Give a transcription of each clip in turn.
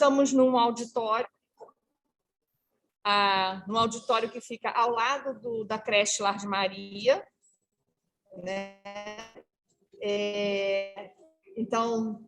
estamos num auditório, que fica ao lado da creche Lar de Maria, né? Então,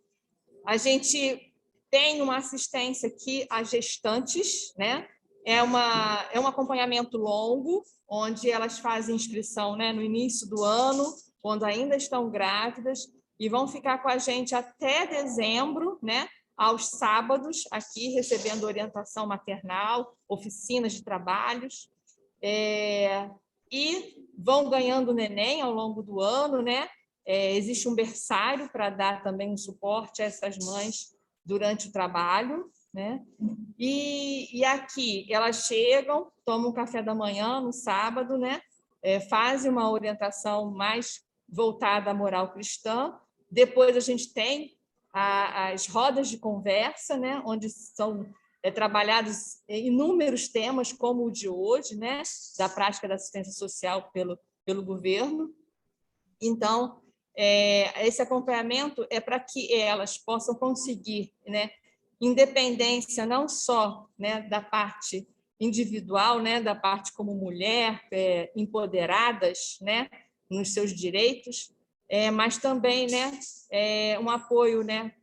a gente tem uma assistência aqui a gestantes, né? É um acompanhamento longo, onde elas fazem inscrição, né, no início do ano, quando ainda estão grávidas, e vão ficar com a gente até dezembro, né, aos sábados, aqui recebendo orientação maternal, oficinas de trabalhos, e vão ganhando neném ao longo do ano, né? Existe um berçário para dar também um suporte a essas mães durante o trabalho, né? E aqui elas chegam, tomam um café da manhã no sábado, né? Fazem uma orientação mais voltada à moral cristã. Depois a gente tem as rodas de conversa, né? Onde são trabalhados inúmeros temas, como o de hoje, né? Da prática da assistência social pelo governo. Então, esse acompanhamento é para que elas possam conseguir, né, independência não só, né, da parte individual, né, da parte como mulher, empoderadas, né, nos seus direitos, mas também, né, um apoio, né,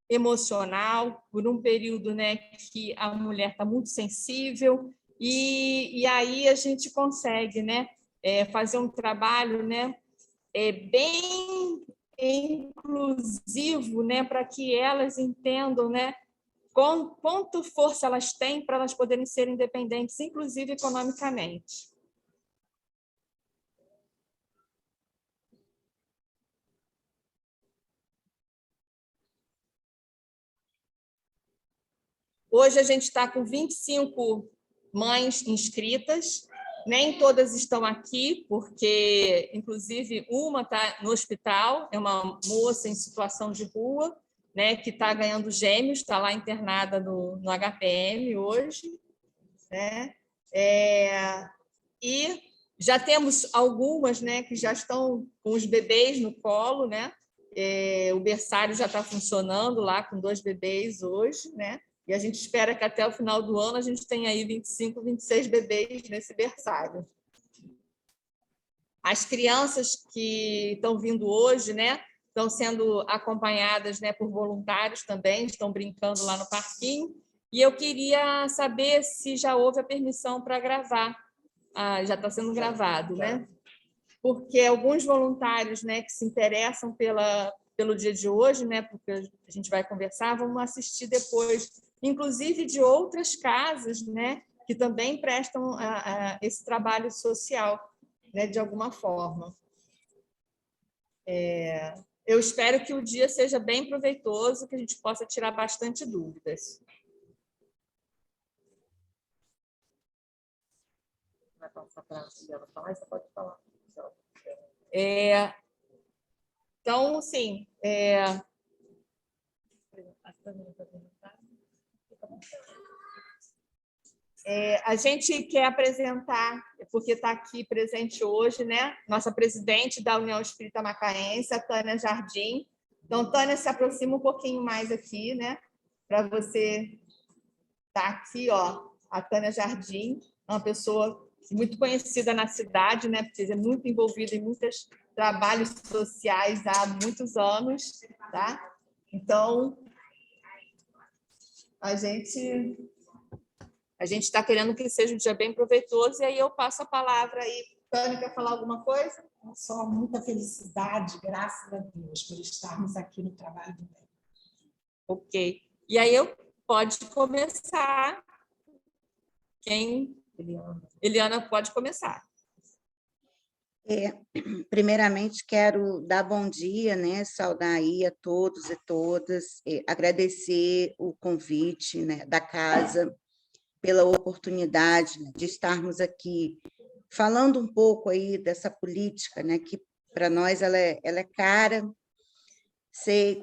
emocional, por um período, né, que a mulher está muito sensível, e aí a gente consegue, né, fazer um trabalho, né, bem inclusivo, né, para que elas entendam, né, quanto força elas têm para elas poderem ser independentes, inclusive economicamente. Hoje a gente está com 25 mães inscritas, nem todas estão aqui, porque, inclusive, uma está no hospital, é uma moça em situação de rua, né, que está ganhando gêmeos, está lá internada no HPM hoje, né? E já temos algumas, né, que já estão com os bebês no colo, né? O berçário já está funcionando lá com 2 bebês hoje, né? E a gente espera que até o final do ano a gente tenha aí 25, 26 bebês nesse berçário. As crianças que estão vindo hoje, né, estão sendo acompanhadas, né, por voluntários também, estão brincando lá no parquinho. E eu queria saber se já houve a permissão para gravar. Já está sendo gravado, né? Porque alguns voluntários, né, que se interessam pelo dia de hoje, né, porque a gente vai conversar, vão assistir depois, inclusive de outras casas, né, que também prestam esse trabalho social, né, de alguma forma. Eu espero que o dia seja bem proveitoso, que a gente possa tirar bastante dúvidas. Vai passar para ela falar, você pode falar. Então, sim, a gente quer apresentar, porque está aqui presente hoje, né, nossa presidente da União Espírita Macaense, a Tânia Jardim. Então, Tânia, se aproxima um pouquinho mais aqui, né, para você estar aqui, ó, a Tânia Jardim, uma pessoa muito conhecida na cidade, né, porque é muito envolvida em muitos trabalhos sociais há muitos anos, tá? Então, a gente está querendo que seja um dia bem proveitoso, e aí eu passo a palavra aí. Tânia, quer falar alguma coisa? Só muita felicidade, graças a Deus, por estarmos aqui no trabalho do bem. Ok. E aí eu pode começar. Eliana pode começar. Primeiramente, quero dar bom dia, né, saudar aí a todos e todas, agradecer o convite, né, da casa, pela oportunidade, né, de estarmos aqui falando um pouco aí dessa política, né, que para nós ela é cara.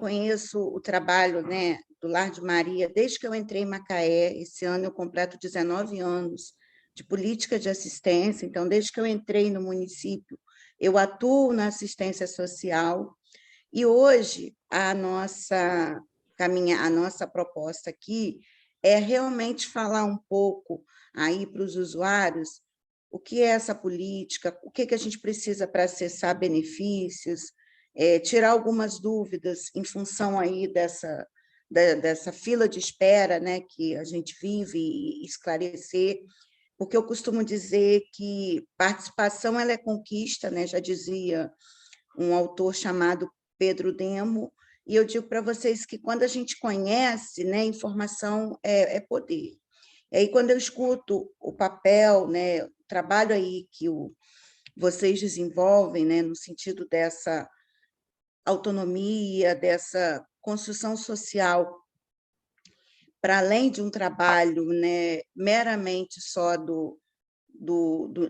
Conheço o trabalho, né, do Lar de Maria desde que eu entrei em Macaé. Esse ano eu completo 19 anos de política de assistência, então, desde que eu entrei no município, eu atuo na assistência social, e hoje caminhar, a nossa proposta aqui é realmente falar um pouco aí para os usuários o que é essa política, o que a gente precisa para acessar benefícios, tirar algumas dúvidas em função aí dessa fila de espera, né, que a gente vive, e esclarecer, porque eu costumo dizer que participação ela é conquista, né, já dizia um autor chamado Pedro Demo, e eu digo para vocês que quando a gente conhece, né, informação é poder. E aí, quando eu escuto o papel, né, o trabalho aí que vocês desenvolvem, né, no sentido dessa autonomia, dessa construção social, para além de um trabalho, né, meramente só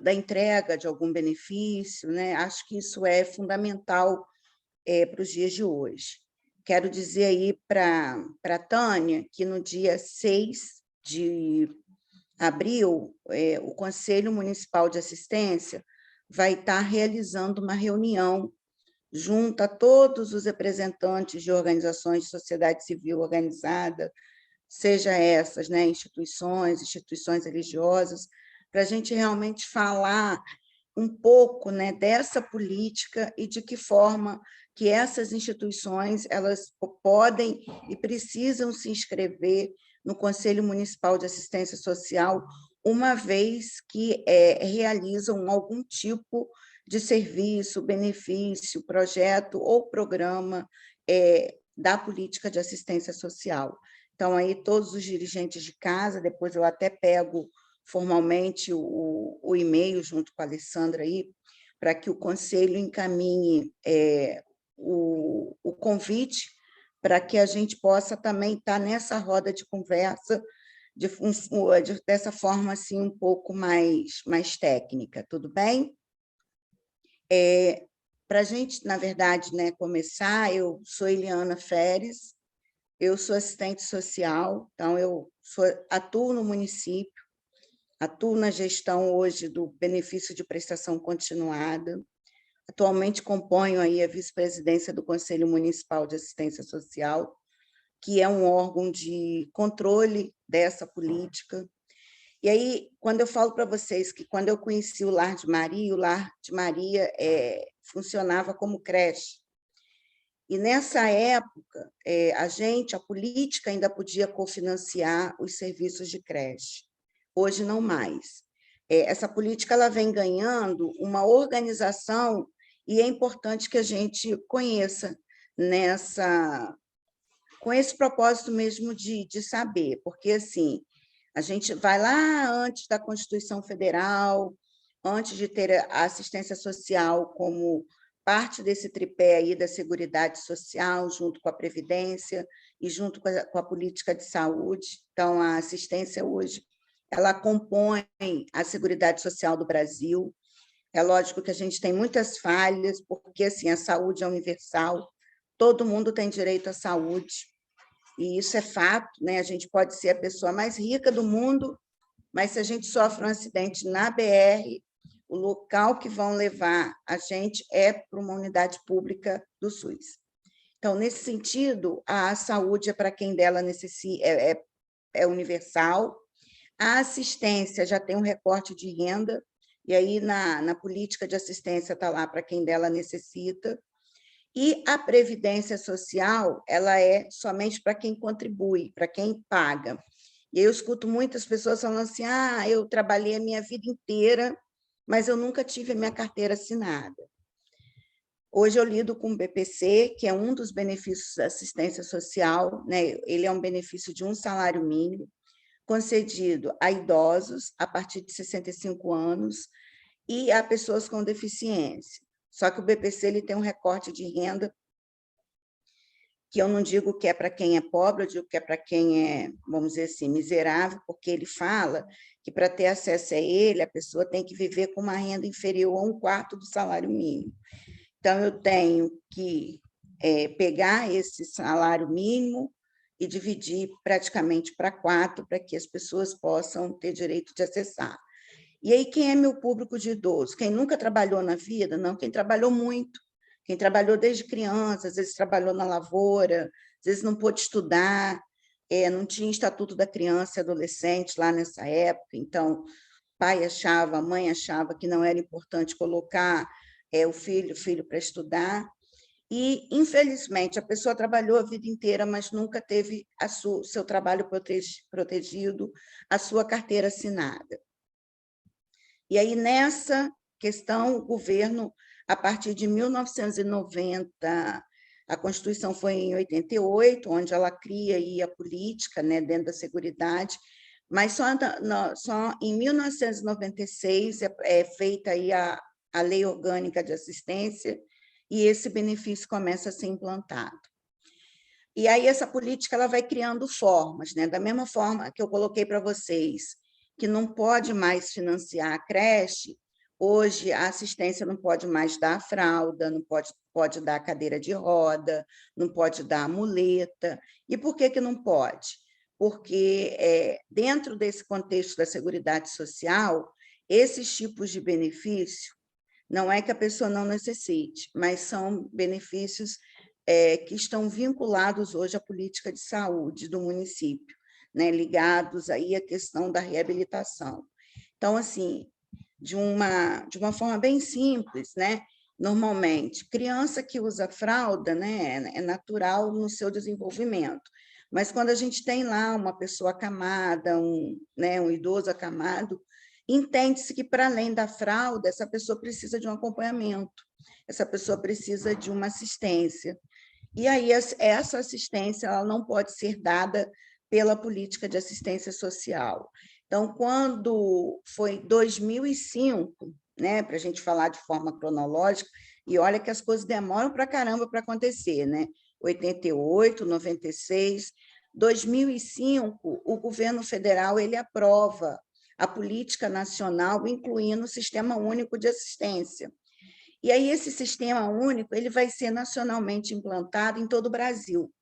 da entrega de algum benefício, né, acho que isso é fundamental para os dias de hoje. Quero dizer aí para a Tânia que no dia 6 de abril, o Conselho Municipal de Assistência vai estar realizando uma reunião junto a todos os representantes de organizações de sociedade civil organizada, seja essas, né, instituições religiosas, para a gente realmente falar um pouco, né, dessa política e de que forma que essas instituições elas podem e precisam se inscrever no Conselho Municipal de Assistência Social, uma vez que realizam algum tipo de serviço, benefício, projeto ou programa da política de assistência social. Então, aí todos os dirigentes de casa, depois eu até pego formalmente o e-mail junto com a Alessandra aí, para que o Conselho encaminhe o convite para que a gente possa também estar nessa roda de conversa dessa forma assim, um pouco mais técnica, tudo bem? Para a gente, na verdade, né, começar, eu sou Eliana Feres, eu sou assistente social, então eu atuo no município, atuo na gestão hoje do benefício de prestação continuada, atualmente componho aí a vice-presidência do Conselho Municipal de Assistência Social, que é um órgão de controle dessa política. E aí, quando eu falo para vocês que quando eu conheci o Lar de Maria funcionava como creche. E nessa época, a política ainda podia cofinanciar os serviços de creche. Hoje não mais. Essa política ela vem ganhando uma organização e é importante que a gente conheça com esse propósito mesmo de saber, porque assim, a gente vai lá antes da Constituição Federal, antes de ter a assistência social como parte desse tripé aí da Seguridade Social, junto com a Previdência e junto com a política de saúde. Então, a assistência hoje, ela compõe a Seguridade Social do Brasil. É lógico que a gente tem muitas falhas, porque assim, a saúde é universal, todo mundo tem direito à saúde, e isso é fato, né? A gente pode ser a pessoa mais rica do mundo, mas se a gente sofre um acidente na BR, o local que vão levar a gente é para uma unidade pública do SUS. Então, nesse sentido, a saúde é para quem dela necessita, é universal. A assistência já tem um recorte de renda, e aí na política de assistência está lá para quem dela necessita. E a previdência social, ela é somente para quem contribui, para quem paga. E eu escuto muitas pessoas falando assim, eu trabalhei a minha vida inteira, mas eu nunca tive a minha carteira assinada. Hoje eu lido com o BPC, que é um dos benefícios da assistência social, né? Ele é um benefício de um salário mínimo, concedido a idosos a partir de 65 anos e a pessoas com deficiência. Só que o BPC ele tem um recorte de renda que eu não digo que é para quem é pobre, eu digo que é para quem é, vamos dizer assim, miserável, porque ele fala que para ter acesso a ele, a pessoa tem que viver com uma renda inferior a 1/4 do salário mínimo. Então, eu tenho que pegar esse salário mínimo e dividir praticamente para 4, para que as pessoas possam ter direito de acessar. E aí, quem é meu público de idoso? Quem nunca trabalhou na vida? Não, quem trabalhou muito. Quem trabalhou desde criança, às vezes trabalhou na lavoura, às vezes não pôde estudar, não tinha Estatuto da Criança e Adolescente lá nessa época, então pai achava, a mãe achava que não era importante colocar o filho para estudar, e, infelizmente, a pessoa trabalhou a vida inteira, mas nunca teve seu trabalho protegido, a sua carteira assinada. E aí, nessa questão, o governo, a partir de 1990, a Constituição foi em 88, onde ela cria aí a política, né, dentro da Seguridade, mas só em 1996 é feita aí a Lei Orgânica de Assistência, e esse benefício começa a ser implantado. E aí essa política ela vai criando formas, né? Da mesma forma que eu coloquei para vocês, que não pode mais financiar a creche, hoje a assistência não pode mais dar a fralda, não pode dar a cadeira de roda, não pode dar a muleta. E por que não pode? Porque dentro desse contexto da Seguridade Social, esses tipos de benefício, não é que a pessoa não necessite, mas são benefícios que estão vinculados hoje à política de saúde do município, né, ligados aí à questão da reabilitação. Então, assim, de uma forma bem simples, né, normalmente, criança que usa fralda, né, é natural no seu desenvolvimento, mas quando a gente tem lá uma pessoa acamada, um idoso acamado, entende-se que, para além da fralda, essa pessoa precisa de um acompanhamento, essa pessoa precisa de uma assistência. E aí, essa assistência ela não pode ser dada pela política de assistência social. Então, quando foi 2005, né, para a gente falar de forma cronológica, e olha que as coisas demoram para caramba para acontecer, né? 88, 96, 2005, o governo federal ele aprova a política nacional, incluindo o Sistema Único de Assistência. E aí esse Sistema Único ele vai ser nacionalmente implantado em todo o Brasil.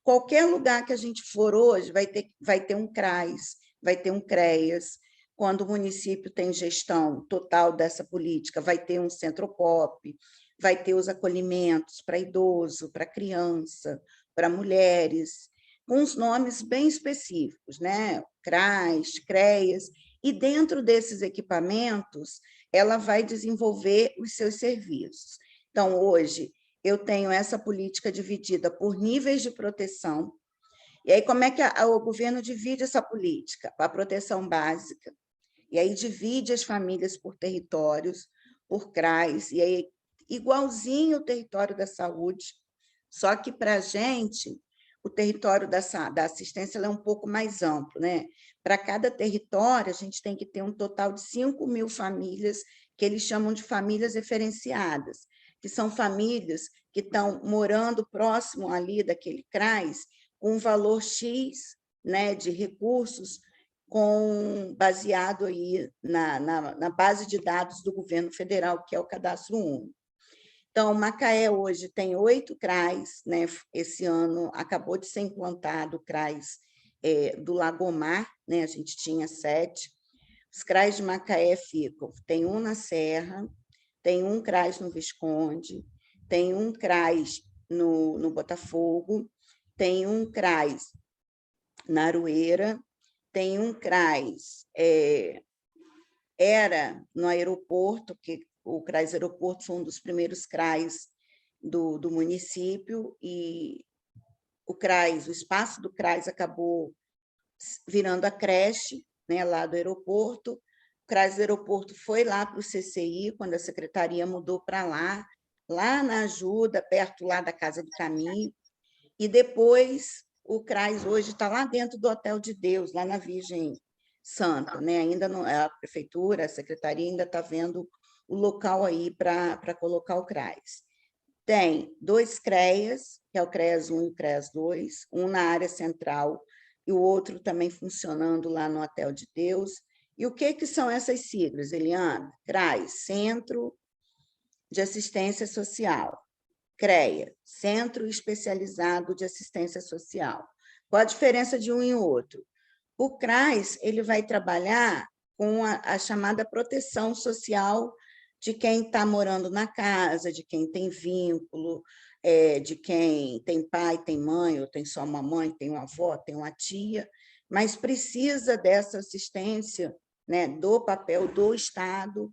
Qualquer lugar que a gente for hoje vai ter um CRAS, vai ter um CREAS. Quando o município tem gestão total dessa política, vai ter um Centropop, vai ter os acolhimentos para idoso, para criança, para mulheres, com os nomes bem específicos, né? CRAS, CREAS, e dentro desses equipamentos, ela vai desenvolver os seus serviços. Então, hoje, eu tenho essa política dividida por níveis de proteção. E aí, como é que o governo divide essa política? A proteção básica, e aí divide as famílias por territórios, por CRAs, e aí igualzinho o território da saúde, só que, para a gente, o território da assistência é um pouco mais amplo, né? Para cada território, a gente tem que ter um total de 5.000 famílias, que eles chamam de famílias referenciadas, que são famílias que estão morando próximo ali daquele CRAS, com um valor X, né, de recursos, baseado aí na base de dados do governo federal, que é o Cadastro Único. Então, Macaé hoje tem 8 CRAs, né? Esse ano acabou de ser implantado o CRAs do Lagomar, né? A gente tinha 7. Os CRAs de Macaé tem um na Serra, tem um CRAs no Visconde, tem um CRAs no Botafogo, tem um CRAs na Aroeira, tem um CRAs, era no aeroporto, que o CRAs Aeroporto foi um dos primeiros CRAs do município, e o espaço do CRAs acabou virando a creche, né, lá do aeroporto. O CRAs do aeroporto foi lá para o CCI, quando a secretaria mudou para lá na Ajuda, perto lá da Casa do Caminho, e depois o CRAs hoje está lá dentro do Hotel de Deus, lá na Virgem Santa, né? Ainda não, a prefeitura, a secretaria ainda está vendo o local aí para colocar o CRAs. Tem 2 CREAs, que é o CREAS 1 e o CREAS 2, um na área central e o outro também funcionando lá no Hotel de Deus. E o que são essas siglas, Eliana? CRAS, Centro de Assistência Social. CREA, Centro Especializado de Assistência Social. Qual a diferença de um e outro? O CRAS ele vai trabalhar com a chamada proteção social de quem está morando na casa, de quem tem vínculo, de quem tem pai, tem mãe, ou tem só uma mãe, tem uma avó, tem uma tia, mas precisa dessa assistência, né, do papel do Estado,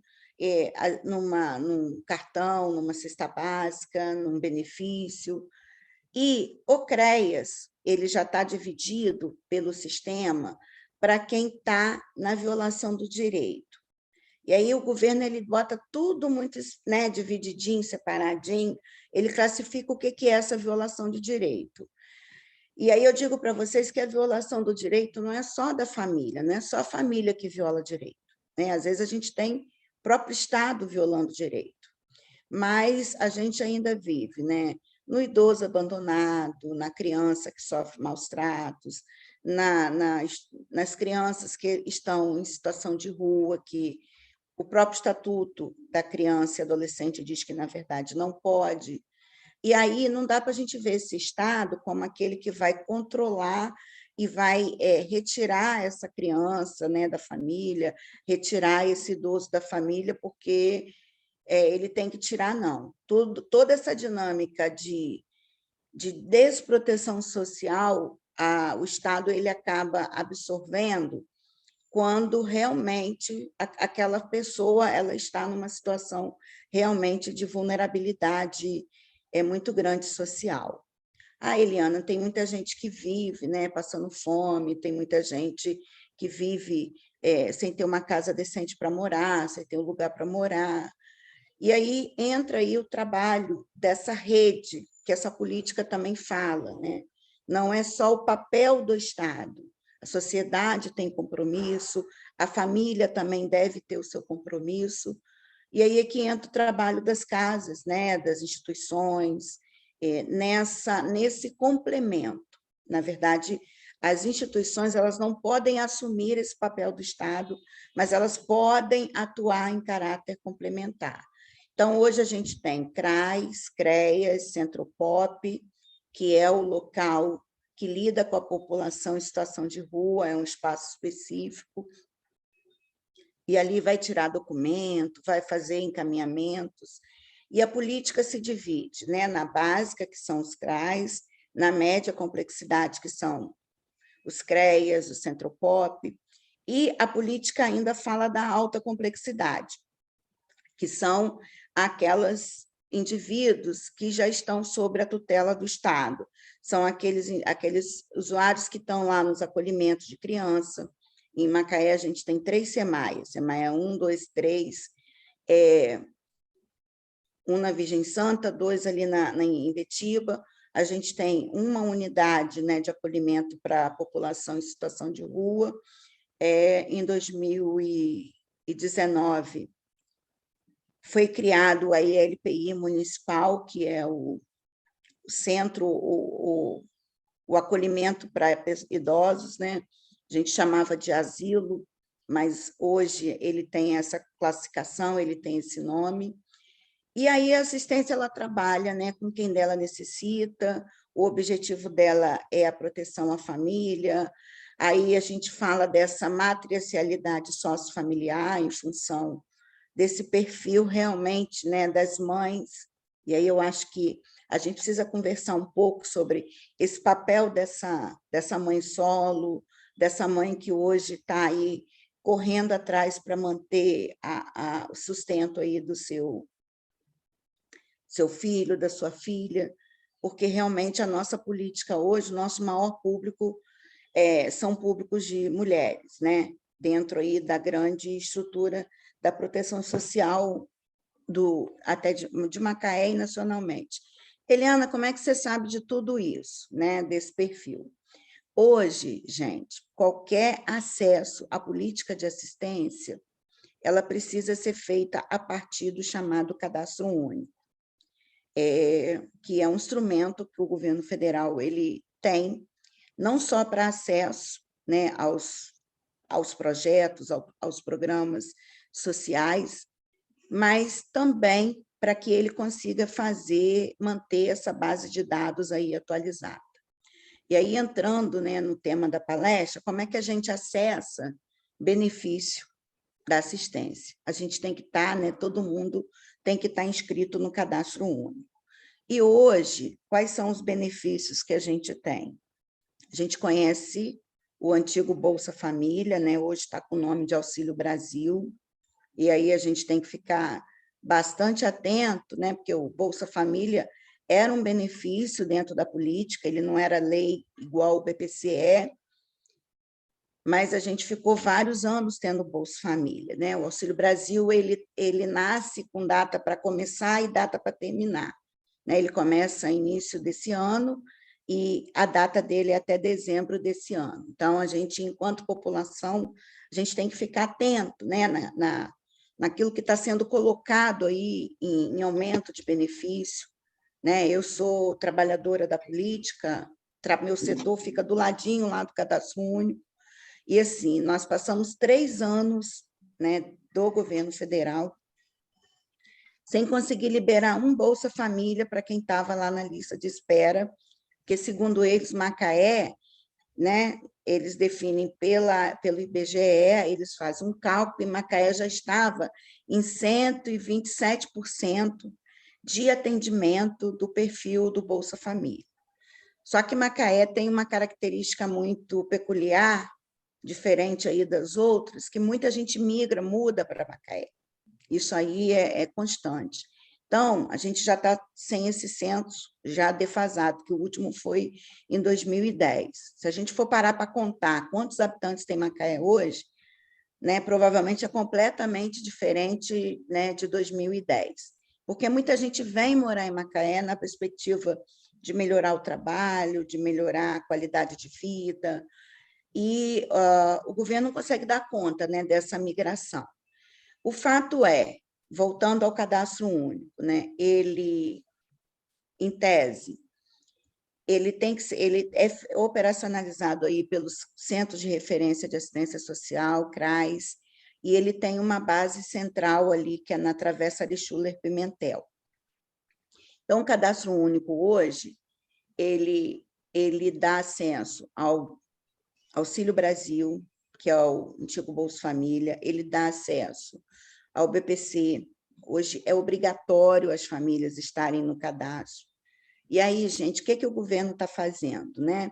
num cartão, numa cesta básica, num benefício. E o CREAS, ele já está dividido pelo sistema para quem está na violação do direito. E aí o governo ele bota tudo muito, né, divididinho, separadinho, ele classifica o que é essa violação de direito. E aí eu digo para vocês que a violação do direito não é só da família, não é só a família que viola direito, né? Às vezes a gente tem o próprio Estado violando direito, mas a gente ainda vive, né, no idoso abandonado, na criança que sofre maus tratos, nas crianças que estão em situação de rua, que o próprio Estatuto da Criança e Adolescente diz que, na verdade, não pode. E aí não dá para a gente ver esse Estado como aquele que vai controlar e vai retirar essa criança, né, da família, retirar esse idoso da família, porque ele tem que tirar, não. Toda essa dinâmica de desproteção social, o Estado ele acaba absorvendo quando realmente aquela pessoa ela está numa situação realmente de vulnerabilidade muito grande social. Eliana, tem muita gente que vive, né, passando fome, tem muita gente que vive sem ter uma casa decente para morar, sem ter um lugar para morar. E aí entra aí o trabalho dessa rede, que essa política também fala, né? Não é só o papel do Estado, a sociedade tem compromisso, a família também deve ter o seu compromisso, e aí é que entra o trabalho das casas, né? Das instituições, nesse complemento. Na verdade, as instituições elas não podem assumir esse papel do Estado, mas elas podem atuar em caráter complementar. Então, hoje a gente tem CRAS, CREAS, Centropop, que é o local que lida com a população em situação de rua, é um espaço específico, e ali vai tirar documento, vai fazer encaminhamentos, e a política se divide, né, na básica, que são os CRAs, na média complexidade, que são os CREAS, o Centropop, e a política ainda fala da alta complexidade, que são aquelas indivíduos que já estão sob a tutela do Estado. São aqueles usuários que estão lá nos acolhimentos de criança. Em Macaé, a gente tem 3 SEMAIAs, SEMAIA 1, 2, 3, um na Virgem Santa, 2 ali em Ibetiba. A gente tem uma unidade, né, de acolhimento para a população em situação de rua. Em 2019, foi criado a ILPI municipal, que é o centro, o acolhimento para idosos, né? A gente chamava de asilo, mas hoje ele tem essa classificação, ele tem esse nome. E aí a assistência ela trabalha, né, com quem dela necessita, o objetivo dela é a proteção à família. Aí a gente fala dessa matricialidade sociofamiliar em função desse perfil realmente, né, das mães. E aí eu acho que a gente precisa conversar um pouco sobre esse papel dessa mãe solo, dessa mãe que hoje está aí correndo atrás para manter o sustento aí do seu filho, da sua filha, porque realmente a nossa política hoje, o nosso maior público são públicos de mulheres, né? Dentro aí da grande estrutura da proteção social até de Macaé e nacionalmente. Eliana, como é que você sabe de tudo isso, né, desse perfil? Hoje, gente, qualquer acesso à política de assistência, ela precisa ser feita a partir do chamado Cadastro Único, que é um instrumento que o governo federal ele tem, não só para acesso, né, aos projetos, aos programas sociais, mas também para que ele consiga manter essa base de dados aí atualizada. E aí, entrando, né, no tema da palestra, como é que a gente acessa benefício da assistência? A gente tem que estar, né, todo mundo tem que estar inscrito no Cadastro Único. E hoje, quais são os benefícios que a gente tem? A gente conhece o antigo Bolsa Família, né? Hoje está com o nome de Auxílio Brasil, e aí a gente tem que ficar bastante atento, né? Porque o Bolsa Família era um benefício dentro da política, ele não era lei igual o BPCE, mas a gente ficou vários anos tendo o Bolsa Família, né? O Auxílio Brasil, ele nasce com data para começar e data para terminar, né? Ele começa no início desse ano e a data dele é até dezembro desse ano. Então, a gente, enquanto população, a gente tem que ficar atento, né? Naquilo que está sendo colocado aí em aumento de benefício, né? Eu sou trabalhadora da política, meu setor fica do ladinho lá do Cadastro Único, e assim, nós passamos 3 anos, né, do governo federal sem conseguir liberar um Bolsa Família para quem estava lá na lista de espera, porque, segundo eles, Macaé, né, eles definem pelo IBGE, eles fazem um cálculo, e Macaé já estava em 127% de atendimento do perfil do Bolsa Família. Só que Macaé tem uma característica muito peculiar, diferente aí das outras, que muita gente migra, muda para Macaé. Isso aí é constante. Então, a gente já está sem esse censo já defasado, que o último foi em 2010. Se a gente for parar para contar quantos habitantes tem Macaé hoje, né, provavelmente é completamente diferente, né, de 2010. Porque muita gente vem morar em Macaé na perspectiva de melhorar o trabalho, de melhorar a qualidade de vida, e o governo não consegue dar conta, né, dessa migração. O fato é, voltando ao cadastro único, né, ele, em tese, ele é operacionalizado aí pelos Centros de Referência de Assistência Social, CRAS, e ele tem uma base central ali, que é na Travessa de Schuller-Pimentel. Então, o cadastro único hoje, ele dá acesso ao Auxílio Brasil, que é o antigo Bolsa Família, ele dá acesso ao BPC. Hoje é obrigatório as famílias estarem no cadastro. E aí, gente, o que o governo está fazendo, né?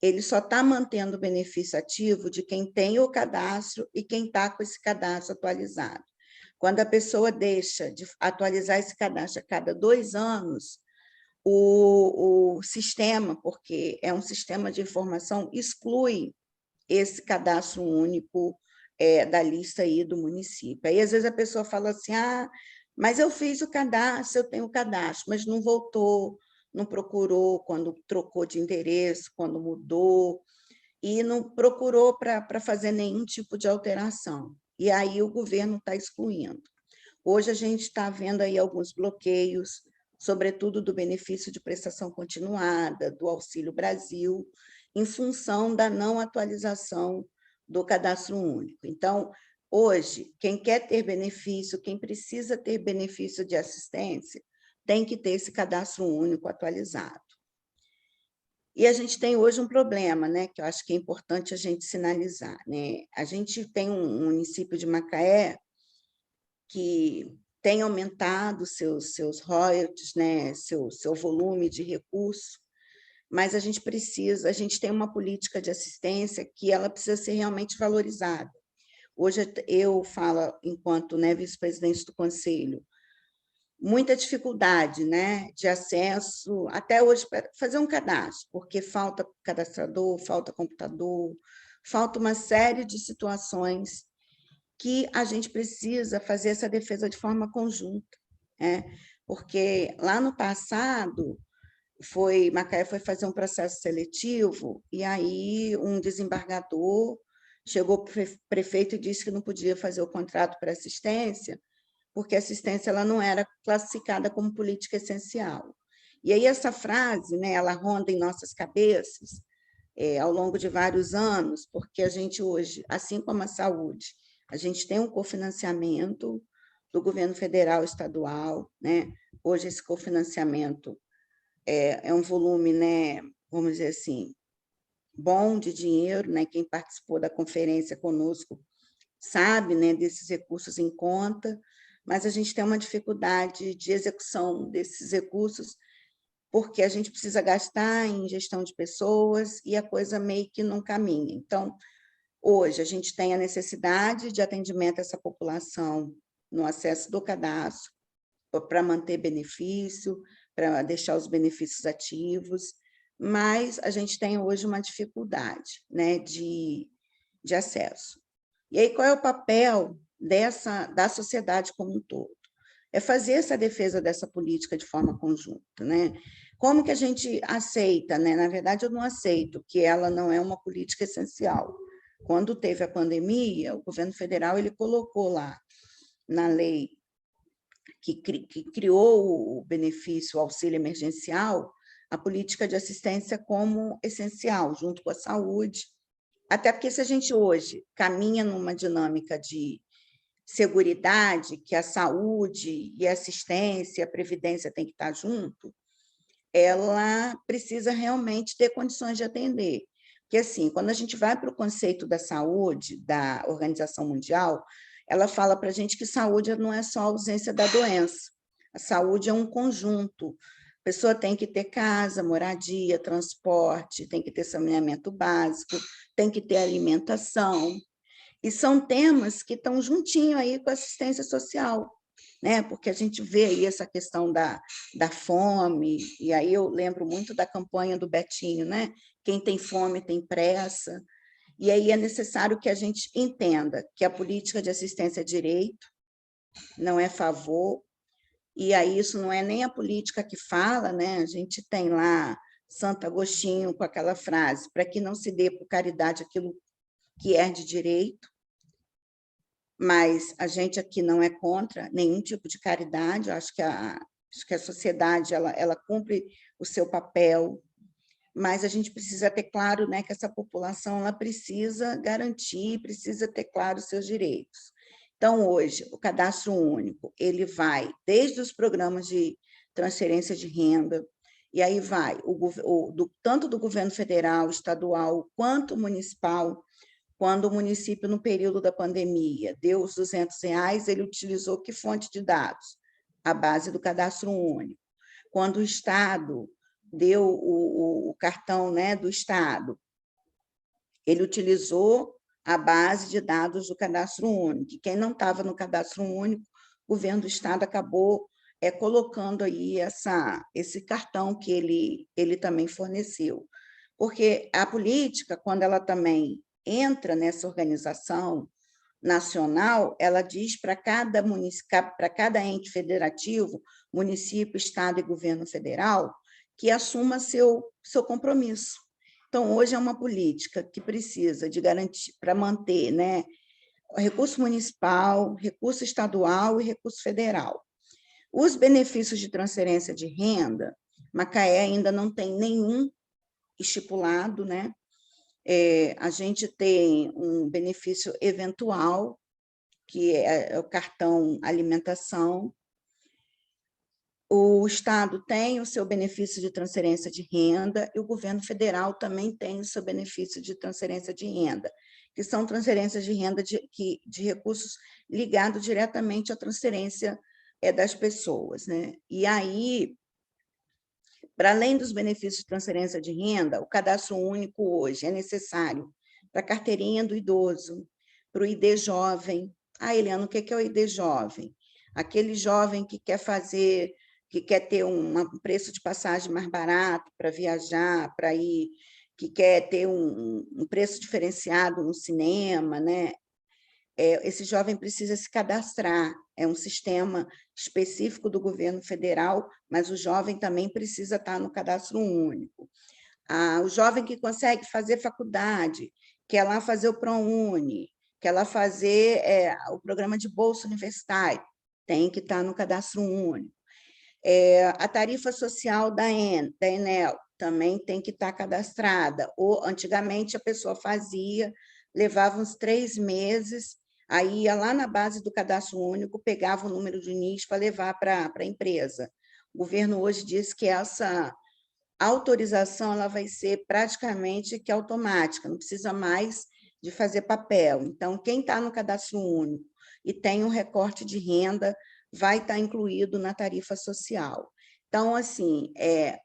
Ele só está mantendo o benefício ativo de quem tem o cadastro e quem está com esse cadastro atualizado. Quando a pessoa deixa de atualizar esse cadastro a cada 2 anos, o sistema, porque é um sistema de informação, exclui esse cadastro único da lista aí do município. Aí, às vezes, a pessoa fala assim, mas eu fiz o cadastro, eu tenho o cadastro, mas não voltou, não procurou quando trocou de endereço, quando mudou, e não procurou para fazer nenhum tipo de alteração. E aí o governo está excluindo. Hoje a gente está vendo aí alguns bloqueios, sobretudo do benefício de prestação continuada, do Auxílio Brasil, em função da não atualização do cadastro único. Então, hoje, quem quer ter benefício, quem precisa ter benefício de assistência, tem que ter esse cadastro único atualizado. E a gente tem hoje um problema, né, que eu acho que é importante a gente sinalizar, né? A gente tem um município de Macaé que tem aumentado seus royalties, né, seu volume de recurso, mas a gente tem uma política de assistência que ela precisa ser realmente valorizada. Hoje eu falo, enquanto, né, vice-presidente do Conselho, muita dificuldade, né, de acesso, até hoje, para fazer um cadastro, porque falta cadastrador, falta computador, falta uma série de situações que a gente precisa fazer essa defesa de forma conjunta, né? Porque lá no passado, Macaé foi fazer um processo seletivo, e aí um desembargador chegou para o prefeito e disse que não podia fazer o contrato para assistência, porque a assistência ela não era classificada como política essencial. E aí essa frase, né, ela ronda em nossas cabeças ao longo de vários anos, porque a gente hoje, assim como a saúde, a gente tem um cofinanciamento do governo federal e estadual, né? Hoje esse cofinanciamento é um volume, né, vamos dizer assim, bom de dinheiro, né? Quem participou da conferência conosco sabe, né, desses recursos em conta, mas a gente tem uma dificuldade de execução desses recursos porque a gente precisa gastar em gestão de pessoas e a coisa meio que não caminha. Então, hoje, a gente tem a necessidade de atendimento a essa população no acesso do cadastro, para manter benefício, para deixar os benefícios ativos, mas a gente tem hoje uma dificuldade, né, de acesso. E aí, qual é o papel da sociedade como um todo? É fazer essa defesa dessa política de forma conjunta, né? Como que a gente aceita, né? Na verdade, eu não aceito que ela não é uma política essencial. Quando teve a pandemia, o governo federal ele colocou lá na lei que criou o benefício, o auxílio emergencial, a política de assistência como essencial, junto com a saúde, até porque se a gente hoje caminha numa dinâmica de seguridade, que a saúde e a assistência, a previdência tem que estar junto, ela precisa realmente ter condições de atender. Porque, assim, quando a gente vai para o conceito da saúde, da Organização Mundial, ela fala para a gente que saúde não é só a ausência da doença, a saúde é um conjunto. A pessoa tem que ter casa, moradia, transporte, tem que ter saneamento básico, tem que ter alimentação, e são temas que estão juntinho aí com a assistência social, né? Porque a gente vê aí essa questão da fome, e aí eu lembro muito da campanha do Betinho, né? Quem tem fome tem pressa, e aí é necessário que a gente entenda que a política de assistência é direito, não é favor, e aí isso não é nem a política que fala, né? A gente tem lá Santo Agostinho com aquela frase, para que não se dê por caridade aquilo que é de direito, mas a gente aqui não é contra nenhum tipo de caridade, eu acho que a sociedade ela cumpre o seu papel, mas a gente precisa ter claro, né, que essa população ela precisa garantir, precisa ter claro os seus direitos. Então, hoje, o cadastro único, ele vai desde os programas de transferência de renda, e aí vai tanto do governo federal, estadual, quanto municipal. Quando o município, no período da pandemia, deu os R$ 200, ele utilizou que fonte de dados? A base do cadastro único. Quando o Estado deu o cartão, né, do Estado, ele utilizou a base de dados do cadastro único. Quem não estava no cadastro único, o governo do Estado acabou colocando aí esse cartão que ele também forneceu. Porque a política, quando ela também entra nessa organização nacional, ela diz para cada ente federativo, município, estado e governo federal, que assuma seu compromisso. Então, hoje é uma política que precisa de garantir, para manter, né, recurso municipal, recurso estadual e recurso federal. Os benefícios de transferência de renda, Macaé ainda não tem nenhum estipulado, né? A gente tem um benefício eventual, que é o cartão alimentação. O Estado tem o seu benefício de transferência de renda e o governo federal também tem o seu benefício de transferência de renda, que são transferências de renda de recursos ligados diretamente à transferência das pessoas, né? E aí, para além dos benefícios de transferência de renda, o cadastro único hoje é necessário para a carteirinha do idoso, para o ID jovem. Ah, Eliana, o que é o ID jovem? Aquele jovem que quer ter um preço de passagem mais barato para viajar, para ir, que quer ter um preço diferenciado no cinema, né? Esse jovem precisa se cadastrar, é um sistema específico do governo federal, mas o jovem também precisa estar no cadastro único. O jovem que consegue fazer faculdade, quer lá fazer o ProUni, quer lá fazer o programa de bolsa universitária, tem que estar no cadastro único. A tarifa social da Enel também tem que estar cadastrada. Antigamente, a pessoa levava uns 3 meses, aí ia lá na base do cadastro único, pegava o número de NIS para levar para a empresa. O governo hoje diz que essa autorização ela vai ser praticamente que automática, não precisa mais de fazer papel. Então, quem está no cadastro único e tem um recorte de renda vai estar incluído na tarifa social. Então, assim,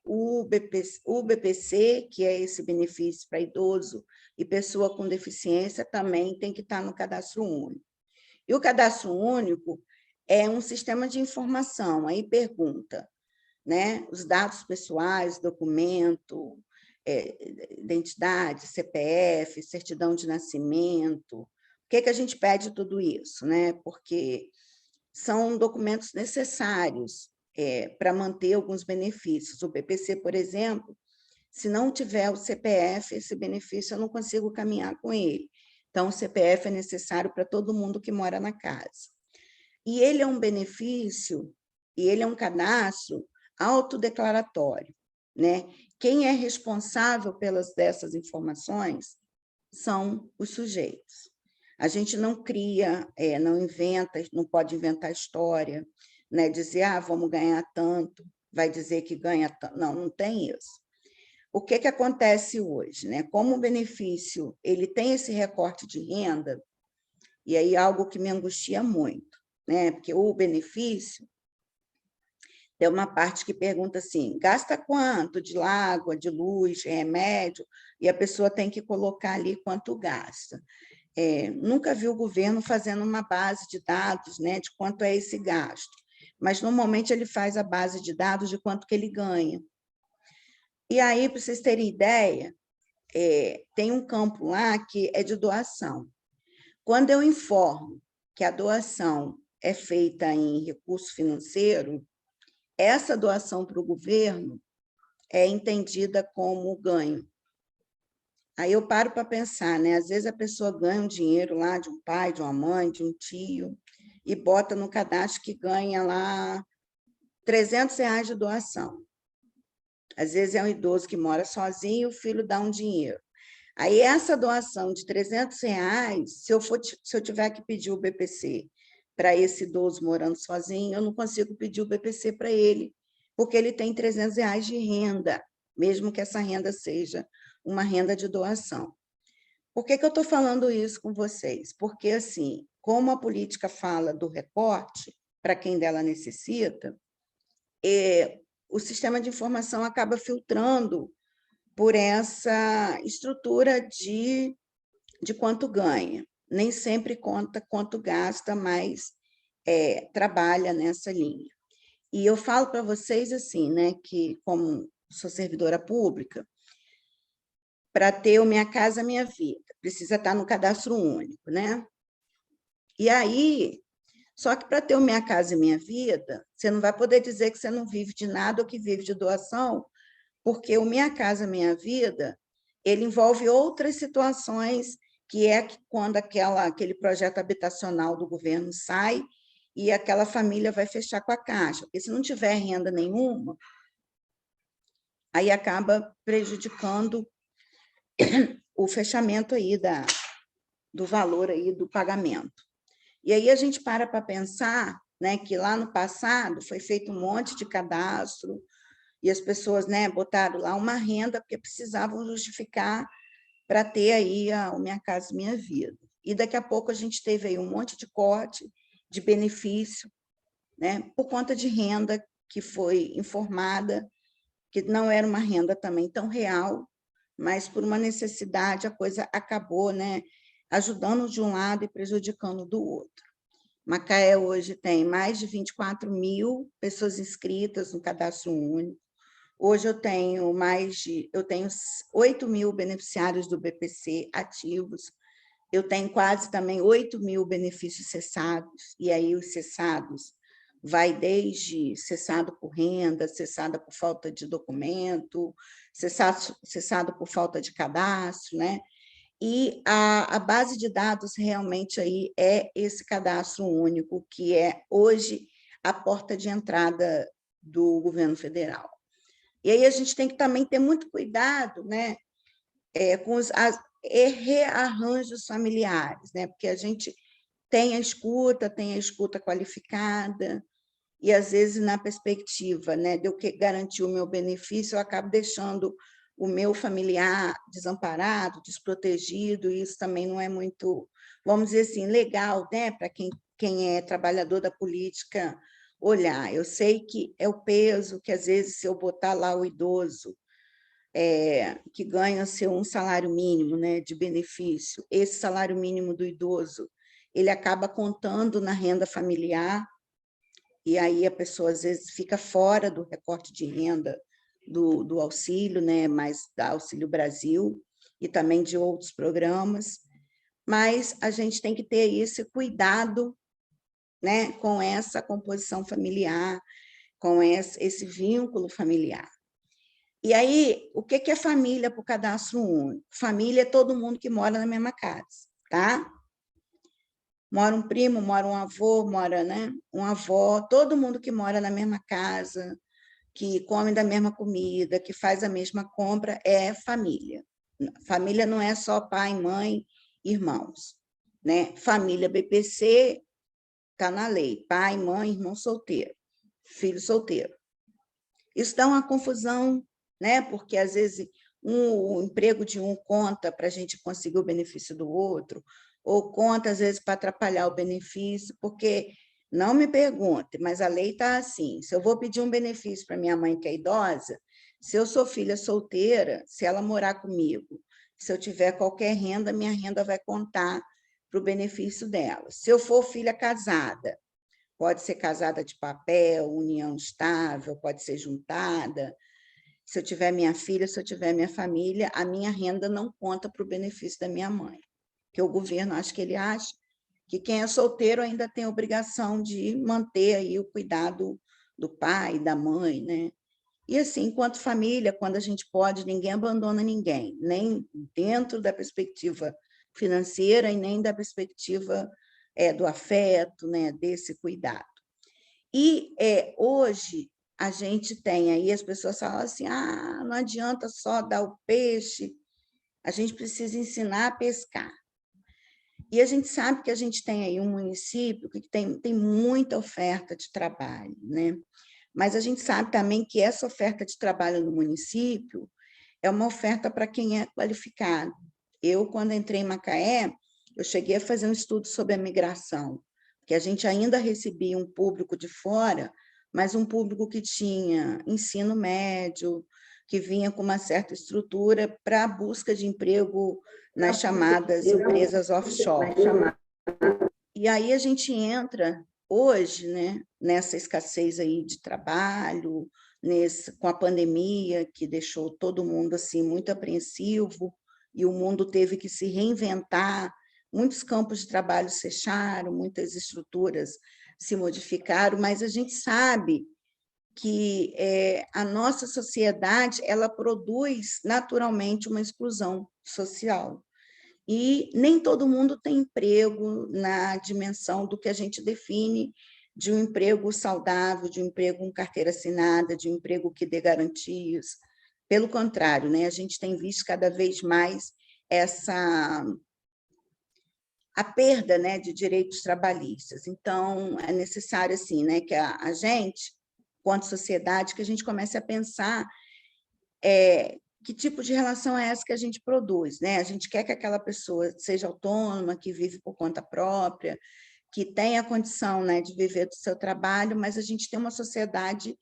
o BPC, que é esse benefício para idoso e pessoa com deficiência, também tem que estar no cadastro único. E o cadastro único é um sistema de informação, aí pergunta, né, os dados pessoais, documento, identidade, CPF, certidão de nascimento. O que a gente pede tudo isso, né? Porque são documentos necessários para manter alguns benefícios. O BPC, por exemplo, se não tiver o CPF, esse benefício eu não consigo caminhar com ele. Então, o CPF é necessário para todo mundo que mora na casa. E ele é um benefício, e ele é um cadastro autodeclaratório, né? Quem é responsável dessas informações são os sujeitos. A gente não cria, não inventa, não pode inventar história, né? Dizer, vamos ganhar tanto, vai dizer que ganha tanto. Não, não tem isso. O que acontece hoje, né? Como o benefício ele tem esse recorte de renda, e aí algo que me angustia muito, né? Porque o benefício tem uma parte que pergunta assim, gasta quanto de água, de luz, de remédio, e a pessoa tem que colocar ali quanto gasta. Nunca vi o governo fazendo uma base de dados, né, de quanto é esse gasto, mas normalmente ele faz a base de dados de quanto que ele ganha. E aí, para vocês terem ideia, tem um campo lá que é de doação. Quando eu informo que a doação é feita em recurso financeiro, essa doação para o governo é entendida como ganho. Aí eu paro para pensar, né? Às vezes a pessoa ganha um dinheiro lá de um pai, de uma mãe, de um tio, e bota no cadastro que ganha lá R$300 de doação. Às vezes é um idoso que mora sozinho, o filho dá um dinheiro. Aí essa doação de R$300, se eu tiver que pedir o BPC para esse idoso morando sozinho, eu não consigo pedir o BPC para ele, porque ele tem R$300 de renda, mesmo que essa renda seja uma renda de doação. Por que eu estou falando isso com vocês? Porque, assim, como a política fala do recorte, para quem dela necessita, o sistema de informação acaba filtrando por essa estrutura de quanto ganha. Nem sempre conta quanto gasta, mas trabalha nessa linha. E eu falo para vocês assim, né, que como sou servidora pública, para ter o Minha Casa Minha Vida, precisa estar no cadastro único, né? E aí, só que para ter o Minha Casa Minha Vida, você não vai poder dizer que você não vive de nada ou que vive de doação, porque o Minha Casa Minha Vida, ele envolve outras situações, que é quando aquele projeto habitacional do governo sai e aquela família vai fechar com a Caixa, porque se não tiver renda nenhuma, aí acaba prejudicando o fechamento aí do valor aí do pagamento. E aí a gente para pensar, né, que lá no passado foi feito um monte de cadastro, e as pessoas, né, botaram lá uma renda porque precisavam justificar para ter aí o Minha Casa Minha Vida. E daqui a pouco a gente teve aí um monte de corte de benefício, né, por conta de renda que foi informada, que não era uma renda também tão real, mas por uma necessidade a coisa acabou, né, ajudando de um lado e prejudicando do outro. Macaé hoje tem mais de 24.000 pessoas inscritas no cadastro único. Hoje eu tenho 8.000 beneficiários do BPC ativos. Eu tenho quase também 8.000 benefícios cessados, e aí os cessados vai desde cessado por renda, cessado por falta de documento, cessado por falta de cadastro, né? E a base de dados realmente aí é esse cadastro único, que é hoje a porta de entrada do governo federal. E aí a gente tem que também ter muito cuidado, né, com os rearranjos familiares, né, porque a gente tem a escuta qualificada, e às vezes na perspectiva, né, de eu garantir o meu benefício, eu acabo deixando o meu familiar desamparado, desprotegido, e isso também não é muito, vamos dizer assim, legal, né, para quem é trabalhador da política olhar. Eu sei que é o peso que, às vezes, se eu botar lá o idoso, que ganha um salário mínimo, né, de benefício, esse salário mínimo do idoso, ele acaba contando na renda familiar, e aí a pessoa, às vezes, fica fora do recorte de renda do auxílio, né, mais da Auxílio Brasil, e também de outros programas, mas a gente tem que ter esse cuidado, né, com essa composição familiar, com esse vínculo familiar. E aí, o que é família para o cadastro único? Família é todo mundo que mora na mesma casa, tá? Mora um primo, mora um avô, mora, né, uma avó, todo mundo que mora na mesma casa, que come da mesma comida, que faz a mesma compra, é família. Família não é só pai, mãe, irmãos, né? Família BPC está na lei, pai, mãe, irmão solteiro, filho solteiro. Isso dá uma confusão, né? Porque, às vezes, o emprego de um conta para a gente conseguir o benefício do outro, ou conta, às vezes, para atrapalhar o benefício, porque, não me pergunte, mas a lei está assim, se eu vou pedir um benefício para minha mãe que é idosa, se eu sou filha solteira, se ela morar comigo, se eu tiver qualquer renda, minha renda vai contar para o benefício dela. Se eu for filha casada, pode ser casada de papel, união estável, pode ser juntada. Se eu tiver minha filha, se eu tiver minha família, a minha renda não conta para o benefício da minha mãe. Que o governo, acho que ele acha que quem é solteiro ainda tem a obrigação de manter aí o cuidado do pai, da mãe, né? E assim, enquanto família, quando a gente pode, ninguém abandona ninguém, nem dentro da perspectiva financeira e nem da perspectiva do afeto, né, desse cuidado. E hoje a gente tem aí, as pessoas falam assim, não adianta só dar o peixe, a gente precisa ensinar a pescar. E a gente sabe que a gente tem aí um município que tem muita oferta de trabalho, né? Mas a gente sabe também que essa oferta de trabalho no município é uma oferta para quem é qualificado. Eu, quando entrei em Macaé, eu cheguei a fazer um estudo sobre a migração, que a gente ainda recebia um público de fora, mas um público que tinha ensino médio, que vinha com uma certa estrutura para a busca de emprego nas chamadas empresas offshore. E aí a gente entra hoje, né, nessa escassez aí de trabalho, com a pandemia que deixou todo mundo assim muito apreensivo, e o mundo teve que se reinventar, muitos campos de trabalho fecharam, muitas estruturas se modificaram, mas a gente sabe que a nossa sociedade ela produz naturalmente uma exclusão social. E nem todo mundo tem emprego na dimensão do que a gente define de um emprego saudável, de um emprego com carteira assinada, de um emprego que dê garantias. Pelo contrário, né, a gente tem visto cada vez mais a perda, né, de direitos trabalhistas. Então, é necessário assim, né, que a gente, quanto sociedade, que a gente comece a pensar que tipo de relação é essa que a gente produz, né? A gente quer que aquela pessoa seja autônoma, que vive por conta própria, que tenha a condição, né, de viver do seu trabalho, mas a gente tem uma sociedade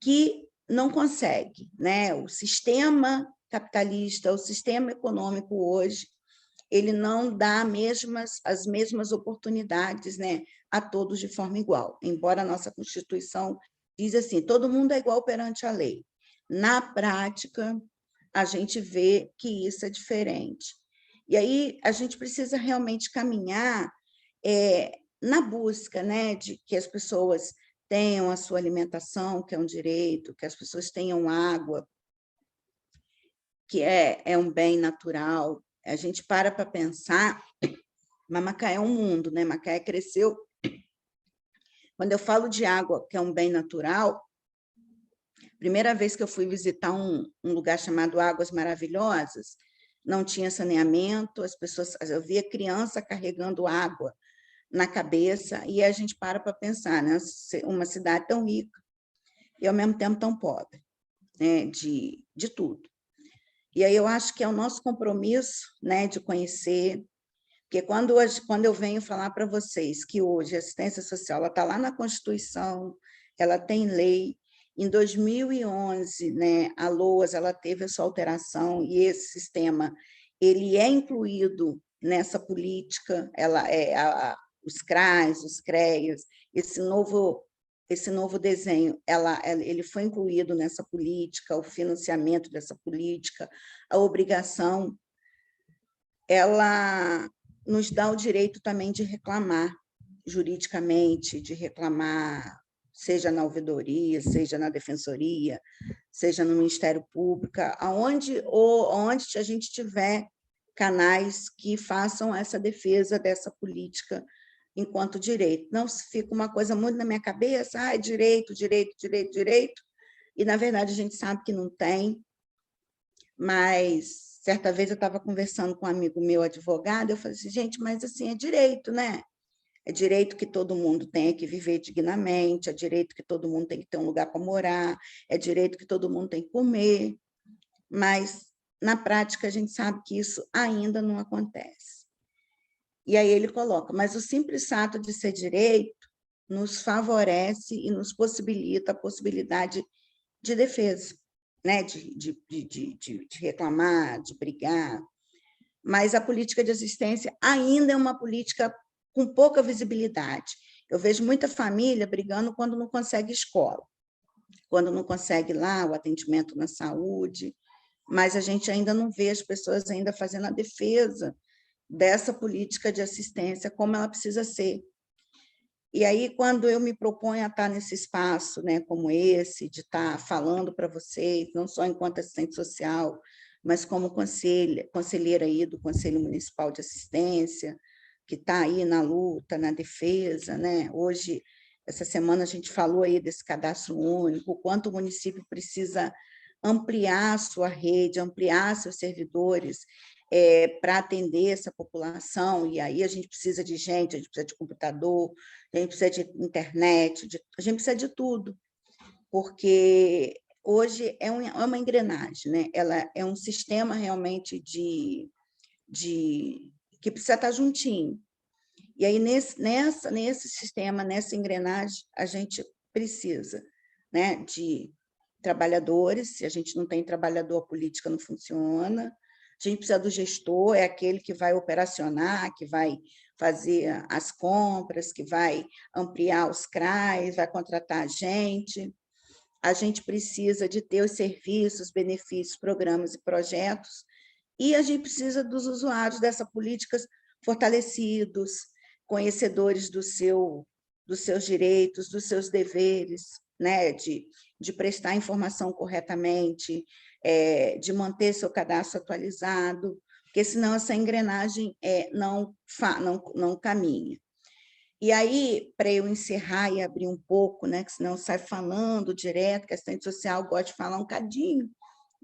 que não consegue, né? O sistema capitalista, o sistema econômico hoje, ele não dá as mesmas oportunidades, né, a todos de forma igual, embora a nossa Constituição diz assim, todo mundo é igual perante a lei. Na prática, a gente vê que isso é diferente. E aí a gente precisa realmente caminhar na busca, né, de que as pessoas tenham a sua alimentação, que é um direito, que as pessoas tenham água, que é um bem natural. A gente para pensar, mas Macaé é um mundo, né? Macaé cresceu. Quando eu falo de água, que é um bem natural, primeira vez que eu fui visitar um lugar chamado Águas Maravilhosas, não tinha saneamento, eu via criança carregando água na cabeça, e a gente para pensar, né? Uma cidade tão rica e, ao mesmo tempo, tão pobre, né? De tudo. E aí eu acho que é o nosso compromisso, né, de conhecer, Porque quando eu venho falar para vocês que hoje a assistência social está lá na Constituição, ela tem lei. Em 2011, né, a LOAS ela teve essa alteração e esse sistema ele é incluído nessa política, os CRAs, os CREAs, esse novo desenho, ele foi incluído nessa política, o financiamento dessa política, a obrigação, ela nos dá o direito também de reclamar juridicamente, de reclamar, seja na ouvidoria, seja na defensoria, seja no Ministério Público, onde a gente tiver canais que façam essa defesa dessa política enquanto direito. Não fica uma coisa muito na minha cabeça, direito, direito, direito, direito, e, na verdade, a gente sabe que não tem, mas certa vez eu estava conversando com um amigo meu, advogado, eu falei assim, gente, mas assim, é direito, né? É direito que todo mundo tenha que viver dignamente, é direito que todo mundo tem que ter um lugar para morar, é direito que todo mundo tem que comer, mas, na prática, a gente sabe que isso ainda não acontece. E aí ele coloca, mas o simples fato de ser direito nos favorece e nos possibilita a possibilidade de defesa, né? de reclamar, de brigar, mas a política de assistência ainda é uma política com pouca visibilidade. Eu vejo muita família brigando quando não consegue escola, quando não consegue lá o atendimento na saúde, mas a gente ainda não vê as pessoas ainda fazendo a defesa dessa política de assistência como ela precisa ser. E aí, quando eu me proponho a estar nesse espaço, né, como esse, de estar falando para vocês, não só enquanto assistente social, mas como conselheira aí do Conselho Municipal de Assistência, que está aí na luta, na defesa, né? Hoje, essa semana, a gente falou aí desse cadastro único, o quanto o município precisa ampliar a sua rede, ampliar seus servidores, para atender essa população, e aí a gente precisa de gente, a gente precisa de computador, a gente precisa de internet, a gente precisa de tudo, porque hoje é uma engrenagem, né? Ela é um sistema realmente que precisa estar juntinho. E aí, nesse sistema, nessa engrenagem, a gente precisa, né, de trabalhadores. Se a gente não tem trabalhador, a política não funciona. A gente precisa do gestor, é aquele que vai operacionar, que vai fazer as compras, que vai ampliar os CRAs, vai contratar gente. A gente precisa de ter os serviços, benefícios, programas e projetos, e a gente precisa dos usuários dessas políticas fortalecidos, conhecedores dos seus direitos, dos seus deveres, né? de prestar informação corretamente, de manter seu cadastro atualizado, porque senão essa engrenagem não caminha. E aí, para eu encerrar e abrir um pouco, né, que senão sai falando direto, que a assistente social gosta de falar um cadinho,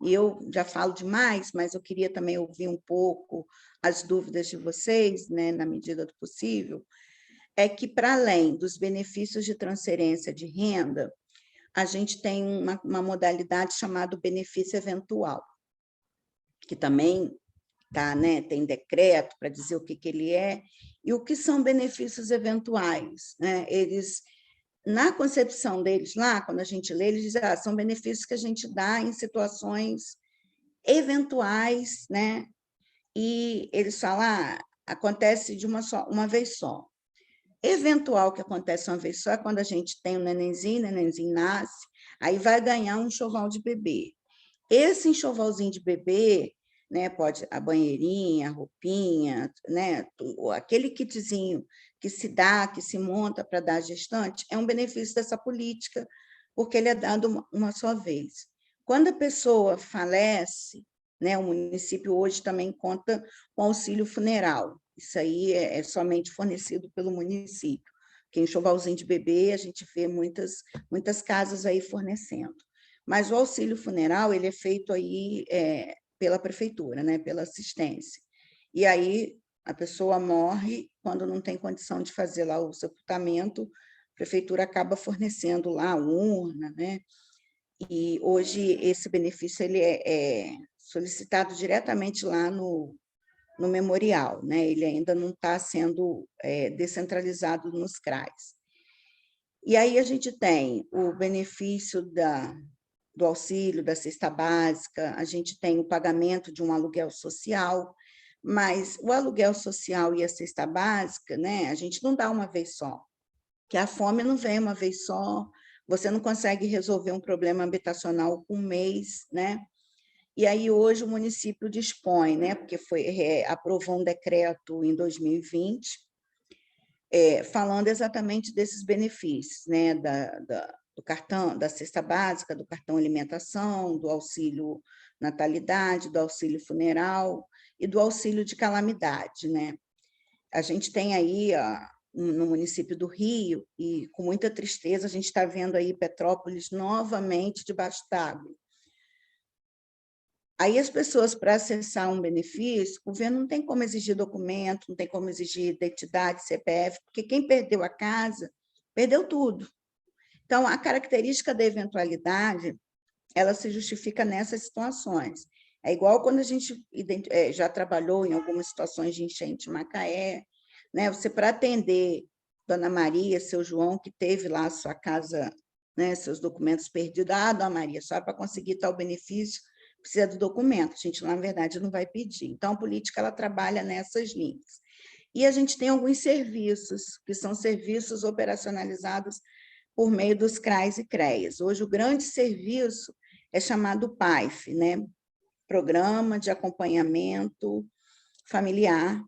e eu já falo demais, mas eu queria também ouvir um pouco as dúvidas de vocês, né, na medida do possível, é que, para além dos benefícios de transferência de renda, a gente tem uma modalidade chamada benefício eventual, que também né, tem decreto para dizer o que ele é, e o que são benefícios eventuais. Né? Eles, na concepção deles, lá, quando a gente lê, eles dizem são benefícios que a gente dá em situações eventuais, né? E eles falam, acontece de uma vez só. Eventual que acontece uma vez só é quando a gente tem um nenenzinho nasce, aí vai ganhar um enxoval de bebê. Esse enxovalzinho de bebê, né, pode a banheirinha, a roupinha, né, aquele kitzinho que se dá, que se monta para dar gestante, é um benefício dessa política, porque ele é dado uma só vez. Quando a pessoa falece, né, o município hoje também conta com auxílio funeral. Isso aí é somente fornecido pelo município. Porque enxovalzinho de bebê, a gente vê muitas casas aí fornecendo. Mas o auxílio funeral ele é feito aí pela prefeitura, né, pela assistência. E aí a pessoa morre quando não tem condição de fazer lá o sepultamento, a prefeitura acaba fornecendo lá a urna, né? E hoje esse benefício ele é solicitado diretamente lá no no memorial, né? Ele ainda não está sendo descentralizado nos CRAs. E aí a gente tem o benefício do auxílio, da cesta básica, a gente tem o pagamento de um aluguel social, mas o aluguel social e a cesta básica, né, a gente não dá uma vez só, que a fome não vem uma vez só, você não consegue resolver um problema habitacional com um mês, né? E aí hoje o município dispõe, né, porque aprovou um decreto em 2020, falando exatamente desses benefícios, né, do cartão, da cesta básica, do cartão alimentação, do auxílio natalidade, do auxílio funeral e do auxílio de calamidade, né? A gente tem aí no município do Rio, e com muita tristeza a gente está vendo aí Petrópolis novamente debaixo d'água. Aí as pessoas, para acessar um benefício, o governo não tem como exigir documento, não tem como exigir identidade, CPF, porque quem perdeu a casa, perdeu tudo. Então, a característica da eventualidade, ela se justifica nessas situações. É igual quando a gente já trabalhou em algumas situações de enchente em Macaé, né? Você, para atender Dona Maria, seu João, que teve lá a sua casa, né, seus documentos perdidos, Dona Maria, só para conseguir tal benefício, precisa do documento, a gente, na verdade, não vai pedir. Então, a política ela trabalha nessas linhas. E a gente tem alguns serviços, que são serviços operacionalizados por meio dos CRAs e CREAs. Hoje, o grande serviço é chamado PAIF, né? Programa de Acompanhamento Familiar,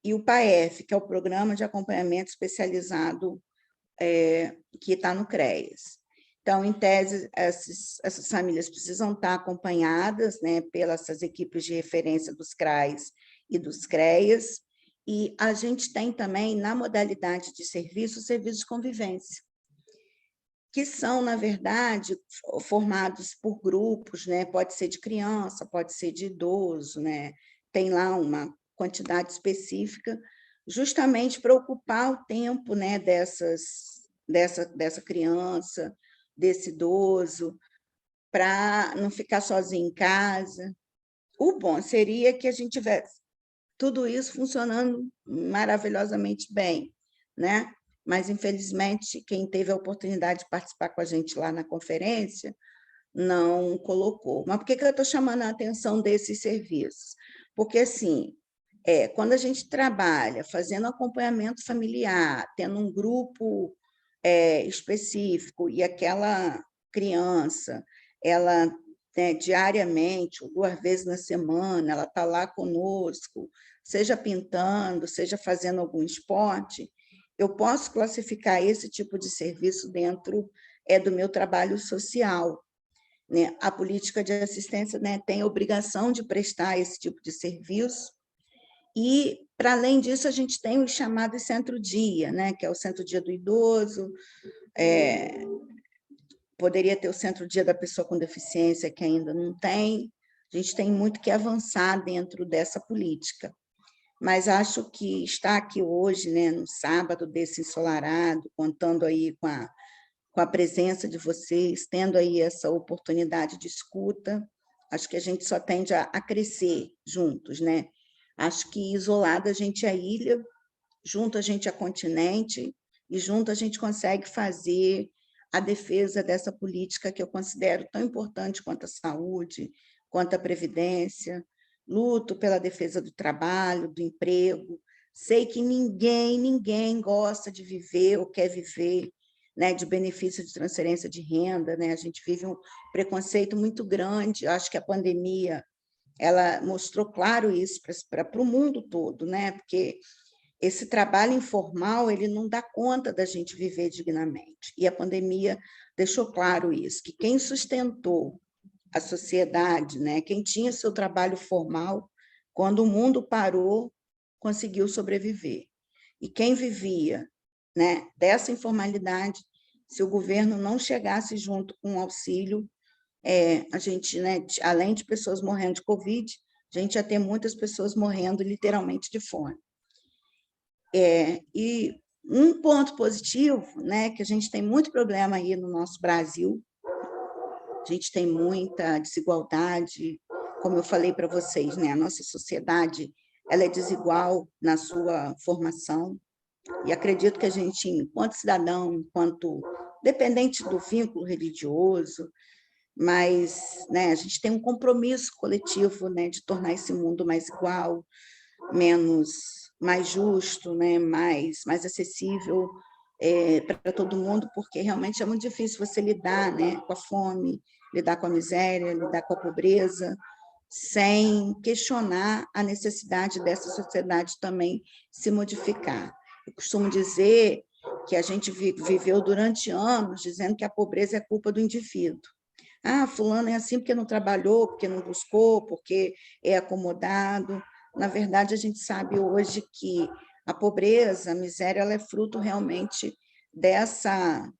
e o PAEF, que é o Programa de Acompanhamento Especializado que está no CREAS. Então, em tese, essas famílias precisam estar acompanhadas, né, pelas equipes de referência dos CRAs e dos CREAs, e a gente tem também, na modalidade de serviço, serviços de convivência, que são, na verdade, formados por grupos, né? Pode ser de criança, pode ser de idoso, né? Tem lá uma quantidade específica, justamente para ocupar o tempo, né, dessa criança, desse idoso, para não ficar sozinho em casa. O bom seria que a gente tivesse tudo isso funcionando maravilhosamente bem, né? Mas, infelizmente, quem teve a oportunidade de participar com a gente lá na conferência não colocou. Mas por que eu estou chamando a atenção desses serviços? Porque, assim, quando a gente trabalha fazendo acompanhamento familiar, tendo um grupo específico, e aquela criança, ela, né, diariamente, ou 2 vezes na semana, ela está lá conosco, seja pintando, seja fazendo algum esporte, eu posso classificar esse tipo de serviço dentro do meu trabalho social, né? A política de assistência, né, tem a obrigação de prestar esse tipo de serviço, e, para além disso, a gente tem o chamado centro-dia, né, que é o centro-dia do idoso, poderia ter o centro-dia da pessoa com deficiência, que ainda não tem. A gente tem muito que avançar dentro dessa política. Mas acho que estar aqui hoje, né, no sábado desse ensolarado, contando aí com a presença de vocês, tendo aí essa oportunidade de escuta, acho que a gente só tende a crescer juntos, né? Acho que isolado a gente é ilha, junto a gente é continente, e junto a gente consegue fazer a defesa dessa política que eu considero tão importante quanto a saúde, quanto a previdência. Luto pela defesa do trabalho, do emprego. Sei que ninguém gosta de viver ou quer viver, né, de benefício de transferência de renda, né? A gente vive um preconceito muito grande. Eu acho que a pandemia ela mostrou claro isso para o mundo todo, né? Porque esse trabalho informal ele não dá conta da gente viver dignamente. E a pandemia deixou claro isso, que quem sustentou a sociedade, né, quem tinha seu trabalho formal, quando o mundo parou, conseguiu sobreviver. E quem vivia, né, dessa informalidade, se o governo não chegasse junto com o auxílio, a gente, né, além de pessoas morrendo de Covid, a gente ia ter muitas pessoas morrendo literalmente de fome. E um ponto positivo, né, que a gente tem muito problema aí no nosso Brasil, a gente tem muita desigualdade, como eu falei para vocês, né, a nossa sociedade ela é desigual na sua formação, e acredito que a gente, enquanto cidadão, enquanto dependente do vínculo religioso, mas, né, a gente tem um compromisso coletivo, né, de tornar esse mundo mais igual, mais justo, né, mais acessível para todo mundo, porque realmente é muito difícil você lidar, né, com a fome, lidar com a miséria, lidar com a pobreza, sem questionar a necessidade dessa sociedade também se modificar. Eu costumo dizer que a gente viveu durante anos dizendo que a pobreza é culpa do indivíduo. Ah, fulano é assim porque não trabalhou, porque não buscou, porque é acomodado. Na verdade, a gente sabe hoje que a pobreza, a miséria, ela é fruto realmente dessas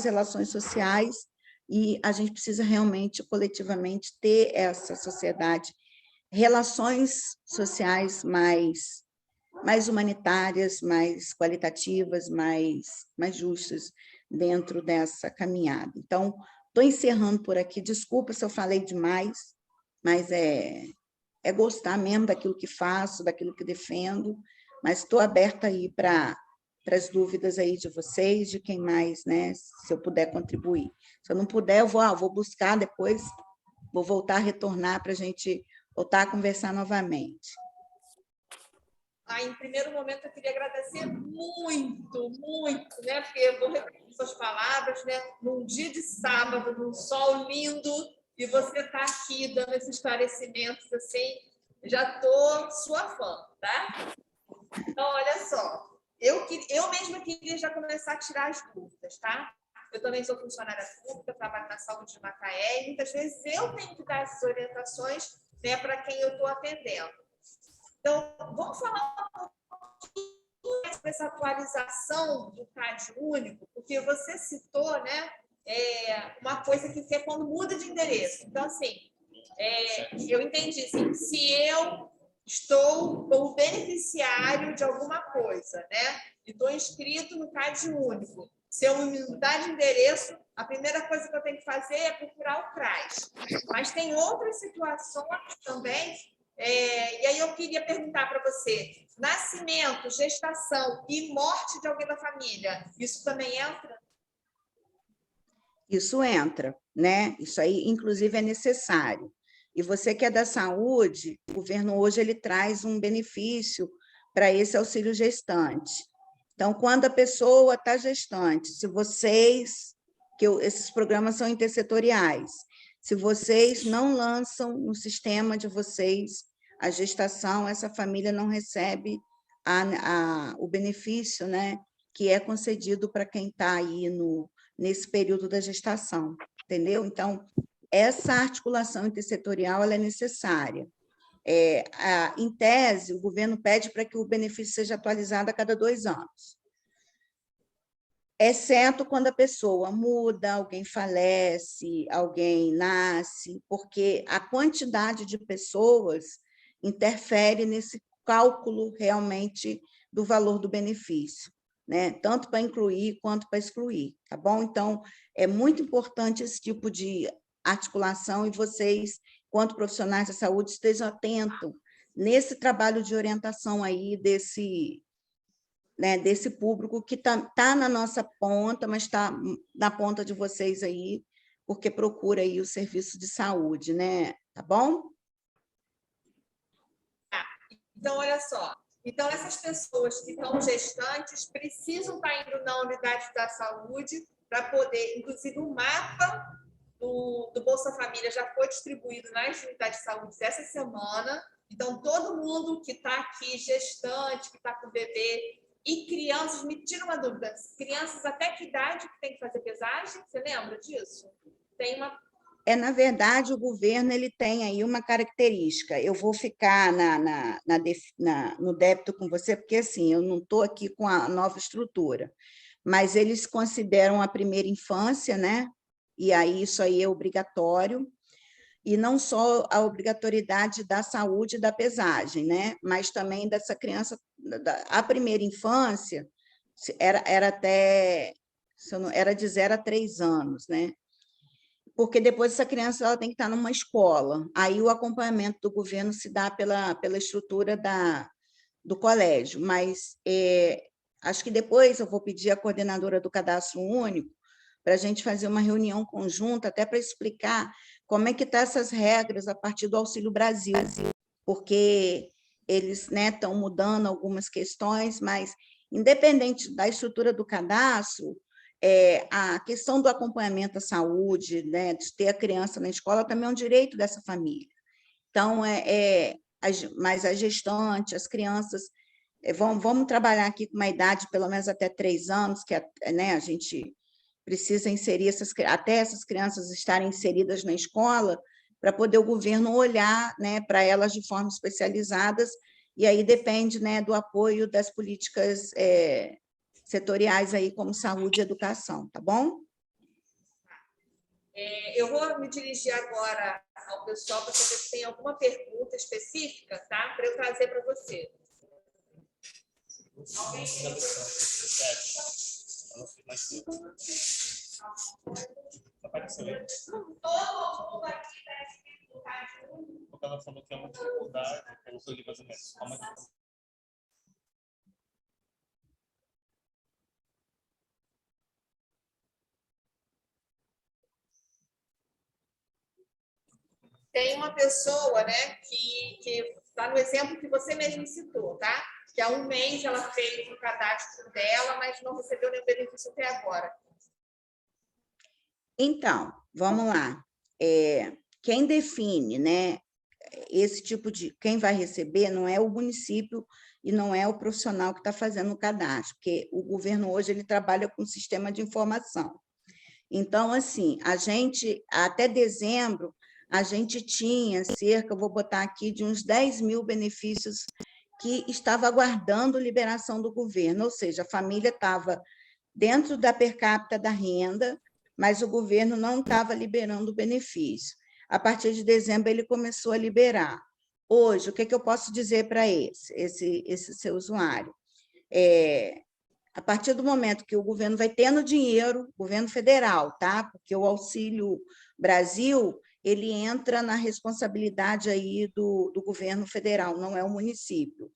relações sociais, e a gente precisa realmente, coletivamente, ter essa sociedade, relações sociais mais humanitárias, mais qualitativas, mais justas dentro dessa caminhada. Então, estou encerrando por aqui, desculpa se eu falei demais, mas é gostar mesmo daquilo que faço, daquilo que defendo, mas estou aberta aí para as dúvidas aí de vocês, de quem mais, né, se eu puder contribuir. Se eu não puder, eu vou buscar depois, vou voltar a retornar para a gente voltar a conversar novamente. Em primeiro momento, eu queria agradecer muito, muito, né? Porque eu vou repetir suas palavras, né? Num dia de sábado, num sol lindo, e você está aqui dando esses esclarecimentos, assim, já estou sua fã, tá? Então, olha só, eu mesma queria já começar a tirar as dúvidas, tá? Eu também sou funcionária pública, trabalho na saúde de Macaé, e muitas vezes eu tenho que dar essas orientações, né, para quem eu estou atendendo. Então, vamos falar um pouquinho sobre essa atualização do CAD único, porque você citou, né, uma coisa que é quando muda de endereço. Então, assim, eu entendi, assim, se eu estou como beneficiário de alguma coisa, né, e estou inscrito no CAD único, se eu me mudar de endereço, a primeira coisa que eu tenho que fazer é procurar o CRAS. Mas tem outras situações também. E aí eu queria perguntar para você, nascimento, gestação e morte de alguém da família, isso também entra? Isso entra, né? Isso aí, inclusive, é necessário. E você que é da saúde, o governo hoje ele traz um benefício para esse auxílio gestante. Então, quando a pessoa está gestante, se vocês, esses programas são intersetoriais, se vocês não lançam no sistema de vocês a gestação, essa família não recebe o benefício, né, que é concedido para quem está aí nesse período da gestação, entendeu? Então, essa articulação intersetorial ela é necessária. Em tese, o governo pede para que o benefício seja atualizado a cada 2 anos, exceto quando a pessoa muda, alguém falece, alguém nasce, porque a quantidade de pessoas interfere nesse cálculo realmente do valor do benefício, né? Tanto para incluir quanto para excluir, tá bom? Então, é muito importante esse tipo de articulação e vocês, quanto profissionais da saúde, estejam atentos nesse trabalho de orientação aí desse público que tá na nossa ponta, mas está na ponta de vocês aí, porque procura aí o serviço de saúde, né? Tá bom? Então, olha só. Então, essas pessoas que estão gestantes precisam estar indo na unidade da saúde para poder, inclusive, o mapa do Bolsa Família já foi distribuído nas unidades de saúde essa semana. Então, todo mundo que está aqui, gestante, que está com bebê, e crianças, me tira uma dúvida, crianças até que idade que tem que fazer pesagem? Você lembra disso? Tem uma... Na verdade, o governo ele tem aí uma característica. Eu vou ficar no débito com você, porque assim, eu não estou aqui com a nova estrutura, mas eles consideram a primeira infância, né? E aí isso aí é obrigatório, e não só a obrigatoriedade da saúde e da pesagem, né? Mas também dessa criança, a primeira infância era até, era de 0 a 3 anos, né? porque depois essa criança ela tem que estar numa escola. Aí o acompanhamento do governo se dá pela estrutura do colégio, mas acho que depois eu vou pedir à coordenadora do Cadastro Único para a gente fazer uma reunião conjunta, até para explicar como é que estão essas regras a partir do Auxílio Brasil, porque eles estão mudando algumas questões, mas, independente da estrutura do cadastro, a questão do acompanhamento à saúde, né, de ter a criança na escola, também é um direito dessa família. Então, mas a gestante, as crianças, vamos trabalhar aqui com uma idade pelo menos até 3 anos, que né, a gente precisa inserir até essas crianças estarem inseridas na escola, para poder o governo olhar, né, para elas de forma especializadas, e aí depende, né, do apoio das políticas setoriais aí, como saúde e educação, tá bom? Eu vou me dirigir agora ao pessoal para saber se tem alguma pergunta específica, tá? Para eu trazer para você. Alguém? Todo mundo aqui parece que dificuldade. Porque ela falou que é uma dificuldade, pelo que eu li mais ou menos. Tem uma pessoa, né, que está no exemplo que você mesmo citou, tá? Que há 1 mês ela fez o cadastro dela, mas não recebeu nenhum benefício até agora. Então, vamos lá. Quem define, né, esse tipo de... Quem vai receber não é o município e não é o profissional que está fazendo o cadastro, porque o governo hoje ele trabalha com sistema de informação. Então, assim, a gente, até dezembro, a gente tinha cerca, vou botar aqui, de uns 10 mil benefícios que estava aguardando liberação do governo, ou seja, a família estava dentro da per capita da renda, mas o governo não estava liberando o benefício. A partir de dezembro, ele começou a liberar. Hoje, o que eu posso dizer para esse seu usuário? A partir do momento que o governo vai tendo dinheiro, governo federal, tá? Porque o Auxílio Brasil, ele entra na responsabilidade aí do governo federal, não é o município,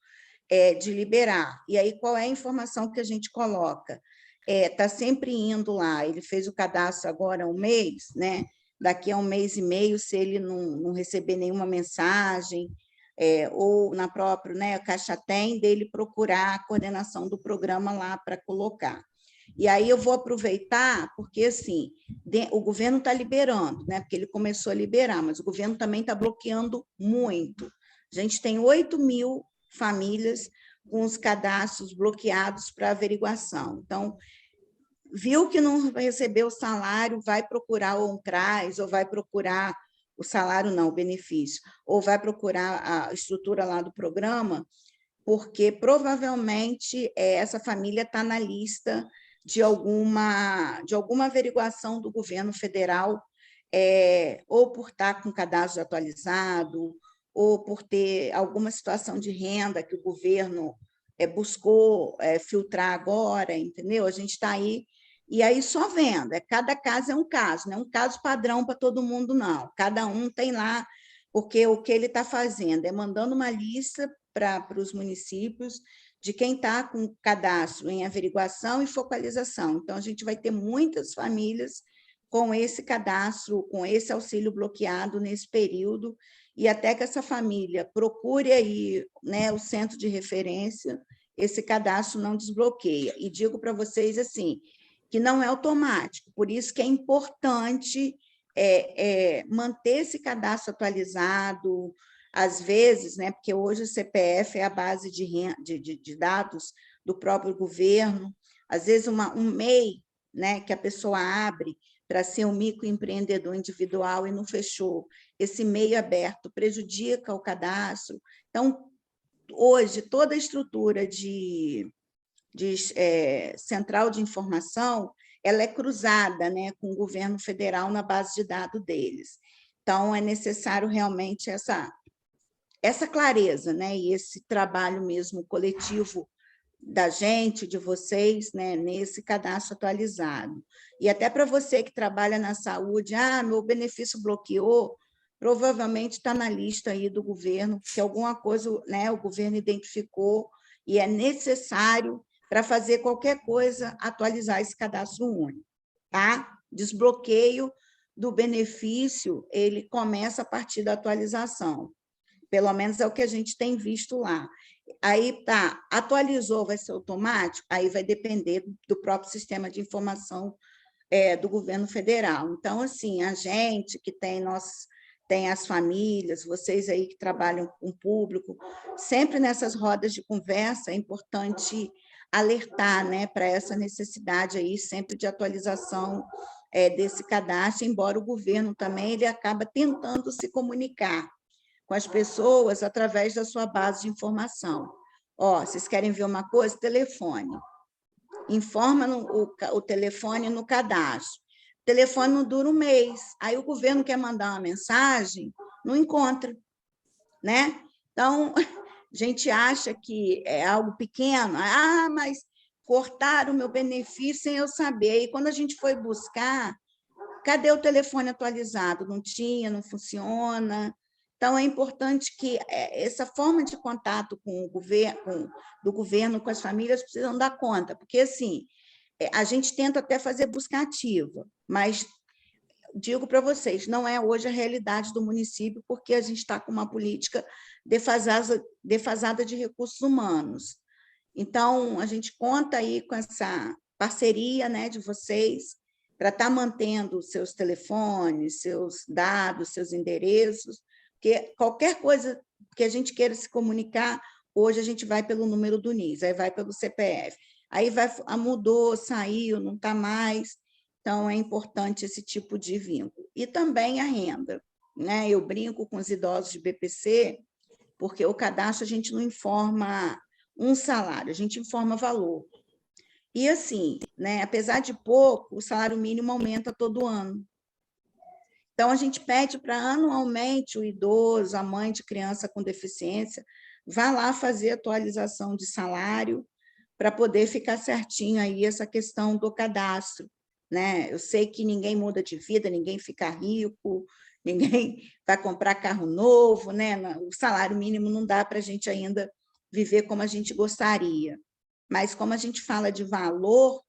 de liberar. E aí, qual é a informação que a gente coloca? Está sempre indo lá, ele fez o cadastro agora há 1 mês, né? Daqui a 1 mês e meio, se ele não receber nenhuma mensagem, ou na própria, né, a Caixa Tem, dele procurar a coordenação do programa lá para colocar. E aí eu vou aproveitar, porque assim, o governo está liberando, né, porque ele começou a liberar, mas o governo também está bloqueando muito. A gente tem 8 mil famílias com os cadastros bloqueados para averiguação. Então, viu que não recebeu o salário, vai procurar o CRAS, ou vai procurar o salário não, o benefício, ou vai procurar a estrutura lá do programa, porque provavelmente essa família está na lista de alguma averiguação do governo federal, ou por estar com cadastro atualizado, ou por ter alguma situação de renda que o governo buscou filtrar agora, entendeu? A gente está aí, e aí só vendo, cada caso é um caso, não é um caso padrão para todo mundo, não. Cada um tem lá, porque o que ele está fazendo é mandando uma lista para os municípios de quem está com cadastro em averiguação e focalização. Então, a gente vai ter muitas famílias com esse cadastro, com esse auxílio bloqueado nesse período, e até que essa família procure aí, né, o centro de referência, esse cadastro não desbloqueia. E digo para vocês assim, que não é automático, por isso que é importante manter esse cadastro atualizado, às vezes, né, porque hoje o CPF é a base de dados do próprio governo, às vezes um MEI, né, que a pessoa abre para ser um microempreendedor individual e não fechou, esse MEI aberto prejudica o cadastro. Então, hoje, toda a estrutura de central de informação, ela é cruzada, né, com o governo federal na base de dados deles. Então, é necessário realmente essa clareza, né, e esse trabalho mesmo coletivo da gente, de vocês, né, nesse cadastro atualizado. E até para você que trabalha na saúde, meu benefício bloqueou, provavelmente está na lista aí do governo, que alguma coisa, né, o governo identificou e é necessário para fazer qualquer coisa, atualizar esse cadastro único, tá? Desbloqueio do benefício, ele começa a partir da atualização. Pelo menos é o que a gente tem visto lá. Aí tá, atualizou, vai ser automático? Aí vai depender do próprio sistema de informação do governo federal. Então, assim, a gente que tem as famílias, vocês aí que trabalham com o público, sempre nessas rodas de conversa é importante alertar, né, para essa necessidade aí sempre de atualização desse cadastro, embora o governo também ele acaba tentando se comunicar com as pessoas através da sua base de informação. Vocês querem ver uma coisa? Telefone. Informa o telefone no cadastro. O telefone não dura um mês. Aí o governo quer mandar uma mensagem, não encontra, né? Então, a gente acha que é algo pequeno. Mas cortaram o meu benefício sem eu saber. E quando a gente foi buscar, cadê o telefone atualizado? Não tinha, não funciona. Então, é importante que essa forma de contato com o governo, do governo com as famílias precisam dar conta, porque, assim, a gente tenta até fazer busca ativa, mas digo para vocês, não é hoje a realidade do município, porque a gente está com uma política defasada de recursos humanos. Então, a gente conta aí com essa parceria, né, de vocês, para estar mantendo seus telefones, seus dados, seus endereços, porque qualquer coisa que a gente queira se comunicar, hoje a gente vai pelo número do NIS, aí vai pelo CPF, aí mudou, saiu, não está mais, então é importante esse tipo de vínculo. E também a renda, né? Eu brinco com os idosos de BPC, porque o cadastro a gente não informa um salário, a gente informa valor. E assim, né, apesar de pouco, o salário mínimo aumenta todo ano. Então, a gente pede para anualmente o idoso, a mãe de criança com deficiência, vá lá fazer atualização de salário para poder ficar certinho aí essa questão do cadastro, né? Eu sei que ninguém muda de vida, ninguém fica rico, ninguém vai comprar carro novo, né? O salário mínimo não dá para a gente ainda viver como a gente gostaria. Mas como a gente fala de valor,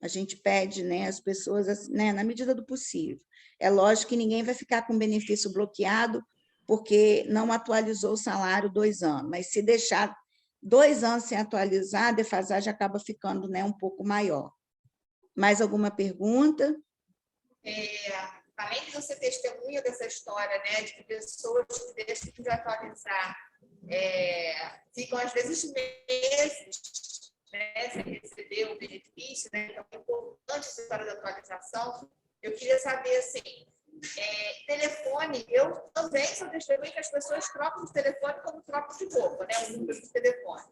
a gente pede, né, as pessoas, né, na medida do possível. É lógico que ninguém vai ficar com benefício bloqueado porque não atualizou o salário 2 anos, mas se deixar 2 anos sem atualizar, a defasagem acaba ficando, né, um pouco maior. Mais alguma pergunta? Além de você testemunha dessa história, né, de que pessoas que deixam de atualizar ficam, às vezes, meses, né, sem receber o benefício, né? Então, é importante essa história da atualização. Eu queria saber, assim, telefone, eu também sou testemunha que as pessoas trocam de telefone como trocam de roupa, né? O número de telefone.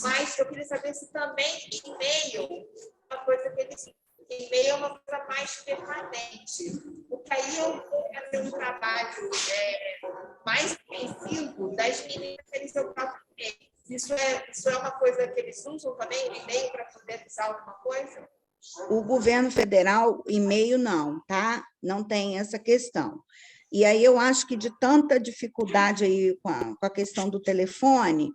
Mas eu queria saber se também e-mail, uma coisa que eles... E-mail é uma coisa mais permanente, porque aí eu vou fazer um trabalho mais intensivo das meninas terem seu próprio e-mail. Isso é uma coisa que eles usam também, o e-mail, para poder avisar alguma coisa? O governo federal, e-mail não, tá? Não tem essa questão. E aí eu acho que de tanta dificuldade aí com a questão do telefone,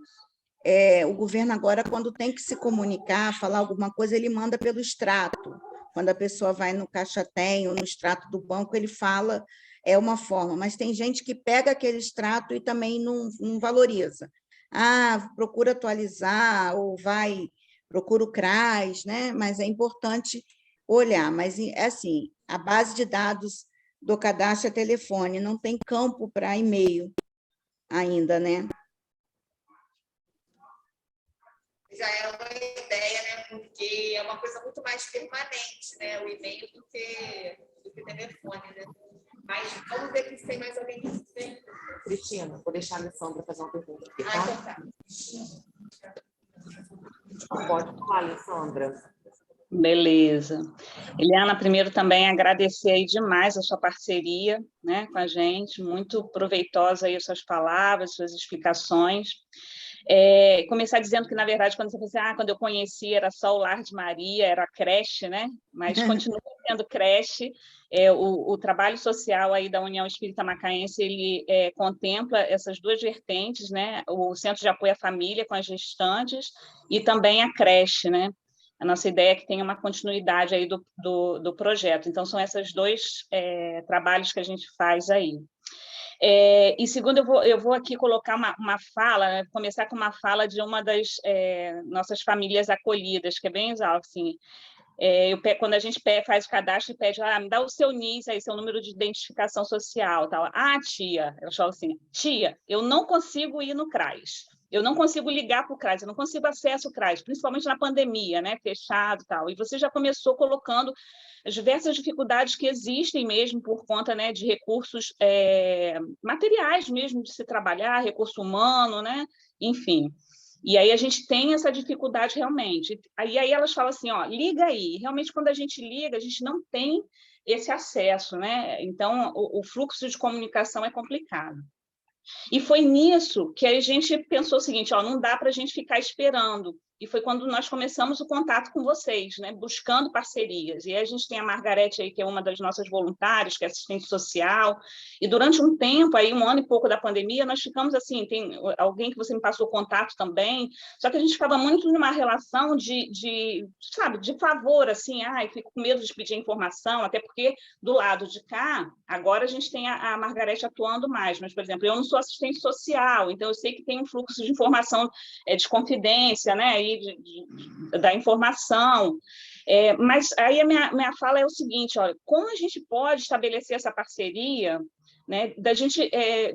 o governo agora, quando tem que se comunicar, falar alguma coisa, ele manda pelo extrato. Quando a pessoa vai no Caixa Tem ou no extrato do banco, ele fala, uma forma, mas tem gente que pega aquele extrato e também não valoriza. Procura atualizar, ou procura o CRAS, né? Mas é importante olhar. Mas, assim, a base de dados do cadastro é telefone, não tem campo para e-mail ainda, né? Já é uma ideia, né? Porque é uma coisa muito mais permanente, né? O e-mail do que telefone, né? Mas vamos ver se tem mais alguém que tem. Cristina, vou deixar a Alessandra fazer uma pergunta. Então tá. Pode falar, Alessandra. Beleza. Eliana, primeiro também agradecer aí demais a sua parceria, né, com a gente, muito proveitosa aí as suas palavras, suas explicações. Começar dizendo que, na verdade, quando você pensa, quando eu conheci era só o Lar de Maria, era creche, né? Mas continua sendo creche. O trabalho social aí da União Espírita Macaense, ele contempla essas duas vertentes, né? O Centro de Apoio à Família com as gestantes e também a creche, né? A nossa ideia é que tenha uma continuidade aí do projeto. Então, são esses dois trabalhos que a gente faz aí. E segundo, eu vou aqui colocar uma fala, né? Começar com uma fala de uma das nossas famílias acolhidas, que é bem exato, assim. Quando a gente faz o cadastro e pede, me dá o seu NIS, aí, seu número de identificação social, tal. Tia, eu falo assim, tia, eu não consigo ir no CRAS, eu não consigo ligar para o CRAS, eu não consigo acesso ao CRAS, principalmente na pandemia, né, fechado e tal. E você já começou colocando as diversas dificuldades que existem mesmo por conta, né, de recursos materiais mesmo de se trabalhar, recurso humano, né, enfim. E aí a gente tem essa dificuldade realmente. Aí elas falam assim, liga aí. Realmente, quando a gente liga, a gente não tem esse acesso, né? Então, o fluxo de comunicação é complicado. E foi nisso que a gente pensou o seguinte, não dá para a gente ficar esperando. E foi quando nós começamos o contato com vocês, né? Buscando parcerias. E aí a gente tem a Margarete aí, que é uma das nossas voluntárias, que é assistente social. E durante um tempo, aí 1 ano e pouco da pandemia, nós ficamos assim, tem alguém que você me passou contato também, só que a gente ficava muito numa relação de favor, assim, fico com medo de pedir informação, até porque do lado de cá, agora a gente tem a Margarete atuando mais, mas, por exemplo, eu não sou assistente social, então eu sei que tem um fluxo de informação de confidência, né, da informação. Mas aí a minha fala é o seguinte, olha, como a gente pode estabelecer essa parceria, né, da gente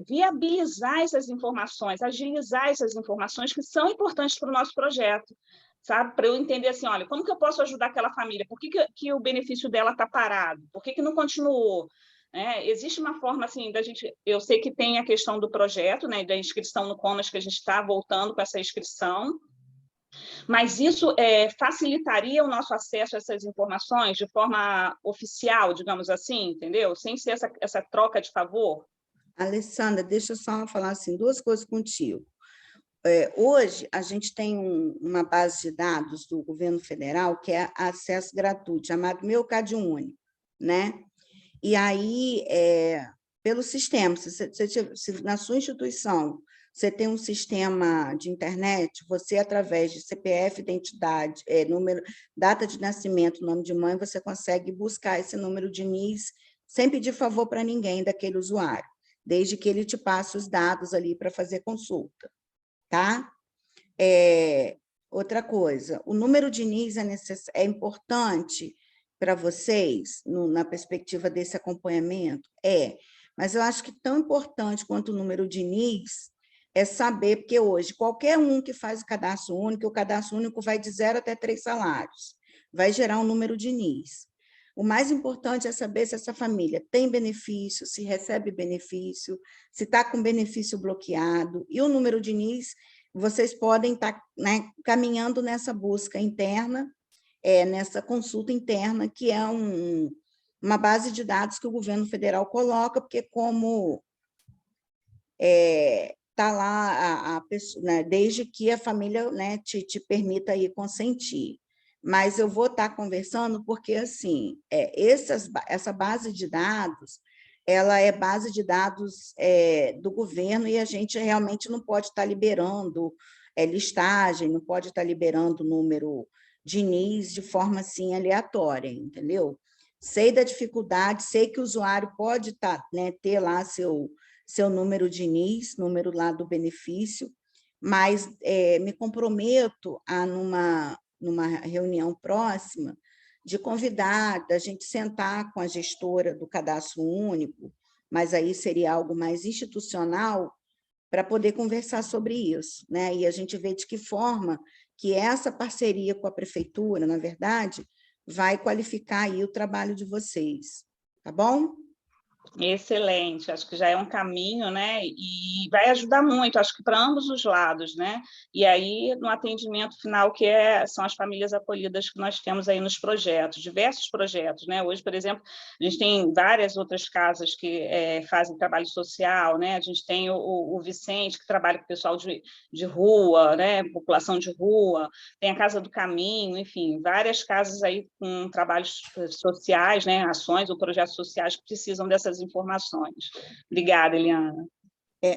viabilizar essas informações, agilizar essas informações que são importantes para o nosso projeto, sabe? Para eu entender assim, olha, como que eu posso ajudar aquela família? Por que o benefício dela está parado? Por que não continuou? Existe uma forma assim da gente, eu sei que tem a questão do projeto, né, da inscrição no Comas, que a gente está voltando com essa inscrição, mas isso facilitaria o nosso acesso a essas informações de forma oficial, digamos assim, entendeu? Sem ser essa troca de favor. Alessandra, deixa eu só falar assim, 2 coisas contigo. Hoje, a gente tem uma base de dados do governo federal que é acesso gratuito, chamado Meu Cade Único, né? E aí, pelo sistema, se na sua instituição você tem um sistema de internet, você, através de CPF, identidade, número, data de nascimento, nome de mãe, você consegue buscar esse número de NIS sem pedir favor para ninguém daquele usuário, desde que ele te passe os dados ali para fazer consulta, tá? Outra coisa, o número de NIS é importante para vocês, na perspectiva desse acompanhamento? Mas eu acho que tão importante quanto o número de NIS é saber, porque hoje, qualquer um que faz o cadastro único vai de 0 até 3 salários, vai gerar um número de NIS. O mais importante é saber se essa família tem benefício, se recebe benefício, se está com benefício bloqueado, e o número de NIS, vocês podem estar, né, caminhando nessa busca interna, nessa consulta interna, que é uma base de dados que o governo federal coloca, porque como está lá a pessoa, né, desde que a família, né, te permita ir consentir. Mas eu vou estar conversando porque, assim, essa base de dados, ela é base de dados do governo e a gente realmente não pode estar liberando listagem, não pode estar liberando número de NIS de forma, assim, aleatória, entendeu? Sei da dificuldade, sei que o usuário pode estar, né, ter lá seu número de NIS, número lá do benefício, mas me comprometo a, numa reunião próxima, de convidar, da gente sentar com a gestora do Cadastro Único, mas aí seria algo mais institucional, para poder conversar sobre isso, né? E a gente vê de que forma que essa parceria com a prefeitura, na verdade, vai qualificar aí o trabalho de vocês, tá bom? Excelente, acho que já é um caminho, né? E vai ajudar muito, acho que para ambos os lados, né? E aí, no atendimento final, são as famílias acolhidas que nós temos aí nos projetos, diversos projetos, né? Hoje, por exemplo, a gente tem várias outras casas que fazem trabalho social, né? A gente tem o Vicente, que trabalha com o pessoal de rua, né? População de rua, tem a Casa do Caminho, enfim, várias casas aí com trabalhos sociais, né? Ações ou projetos sociais que precisam dessas informações. Obrigada, Eliana.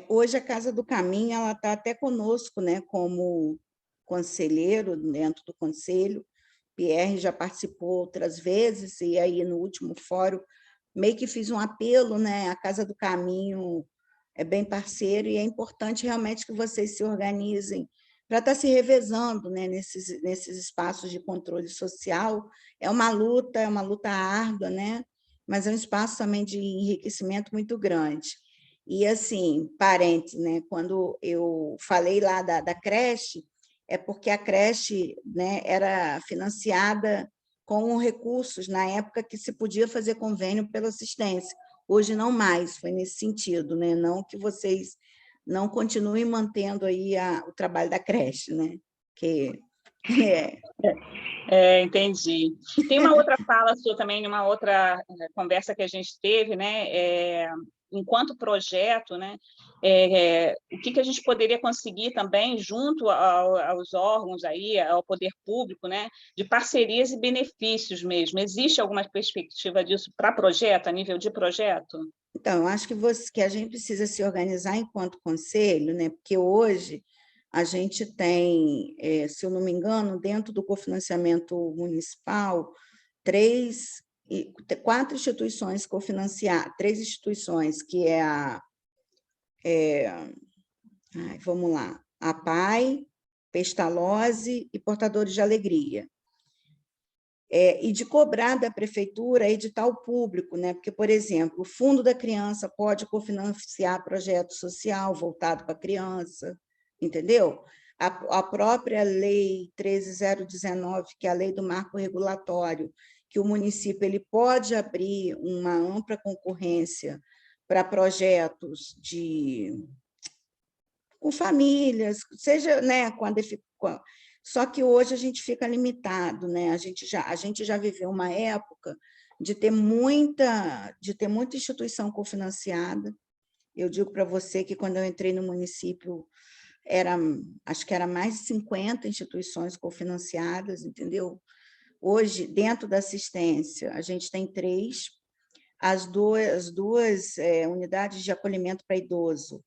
Hoje a Casa do Caminho ela está até conosco, né, como conselheiro dentro do conselho. Pierre já participou outras vezes, e aí no último fórum meio que fiz um apelo, né? A Casa do Caminho é bem parceiro e é importante realmente que vocês se organizem para estar se revezando, né, nesses espaços de controle social. É uma luta árdua, né? Mas é um espaço também de enriquecimento muito grande. E, assim, parênteses, né? Quando eu falei lá da creche, é porque a creche, né, era financiada com recursos, na época que se podia fazer convênio pela assistência. Hoje não mais, foi nesse sentido, né? Não que vocês não continuem mantendo aí o trabalho da creche, né? Que Entendi. Tem uma outra fala sua também, numa outra conversa que a gente teve, né? Enquanto projeto, né? O que a gente poderia conseguir também junto aos órgãos aí, ao poder público, né? De parcerias e benefícios mesmo. Existe alguma perspectiva disso para projeto, a nível de projeto? Então, eu acho que a gente precisa se organizar enquanto conselho, né? Porque hoje a gente tem, se eu não me engano, dentro do cofinanciamento municipal, quatro instituições cofinanciadas, três instituições, que vamos lá, a PAI, Pestalozzi e Portadores de Alegria. E de cobrar da prefeitura edital público, né? Porque, por exemplo, o Fundo da Criança pode cofinanciar projeto social voltado para a criança, entendeu? A própria Lei 13.019, que é a Lei do Marco Regulatório, que o município ele pode abrir uma ampla concorrência para projetos com famílias, seja, né, só que hoje a gente fica limitado, né? A gente já viveu uma época de ter muita instituição cofinanciada. Eu digo para você que quando eu entrei no município acho que era mais de 50 instituições cofinanciadas, entendeu? Hoje, dentro da assistência, a gente tem 3, as duas unidades de acolhimento para idoso,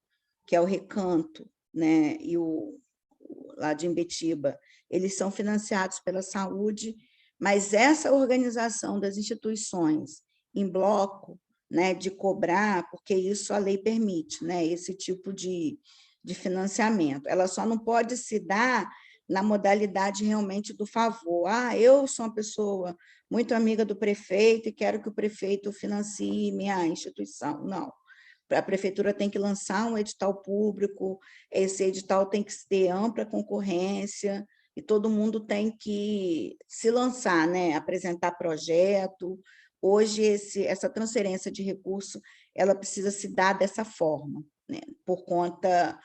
que é o Recanto, né, e lá de Imbetiba, eles são financiados pela saúde, mas essa organização das instituições em bloco, né, de cobrar, porque isso a lei permite, né, esse tipo de financiamento, ela só não pode se dar na modalidade realmente do favor. Eu sou uma pessoa muito amiga do prefeito e quero que o prefeito financie minha instituição. Não. A prefeitura tem que lançar um edital público, esse edital tem que ter ampla concorrência, e todo mundo tem que se lançar, né? Apresentar projeto. Hoje, essa transferência de recurso ela precisa se dar dessa forma, né? Por conta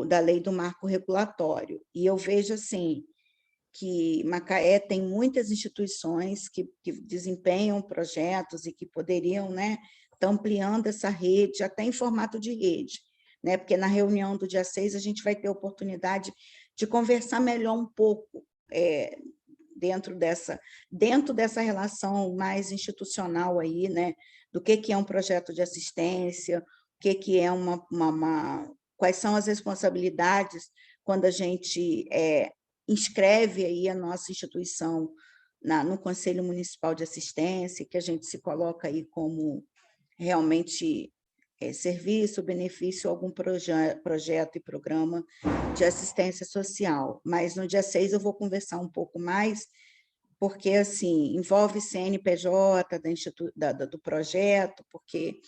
da lei do marco regulatório. E eu vejo assim, que Macaé tem muitas instituições que desempenham projetos e que poderiam, né, estar ampliando essa rede, até em formato de rede, né, porque na reunião do dia 6 a gente vai ter a oportunidade de conversar melhor um pouco dentro dessa relação mais institucional aí, né, do que é um projeto de assistência, o que é quais são as responsabilidades quando a gente inscreve aí a nossa instituição no Conselho Municipal de Assistência, que a gente se coloca aí como realmente serviço, benefício, algum projeto e programa de assistência social. Mas no dia 6 eu vou conversar um pouco mais, porque assim envolve CNPJ do projeto, porque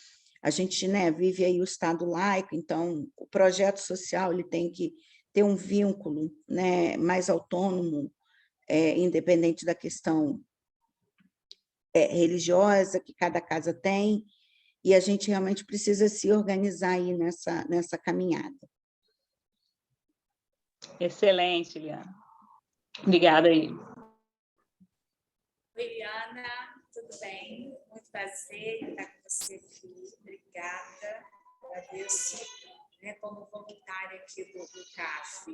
a gente, né, vive aí o Estado laico, então o projeto social ele tem que ter um vínculo, né, mais autônomo, independente da questão religiosa que cada casa tem, e a gente realmente precisa se organizar aí nessa caminhada. Excelente, Liana. Obrigada aí. Liana, tudo bem? Muito prazer em estar com você aqui. Obrigada. Agradeço, né, como voluntária aqui do CAF.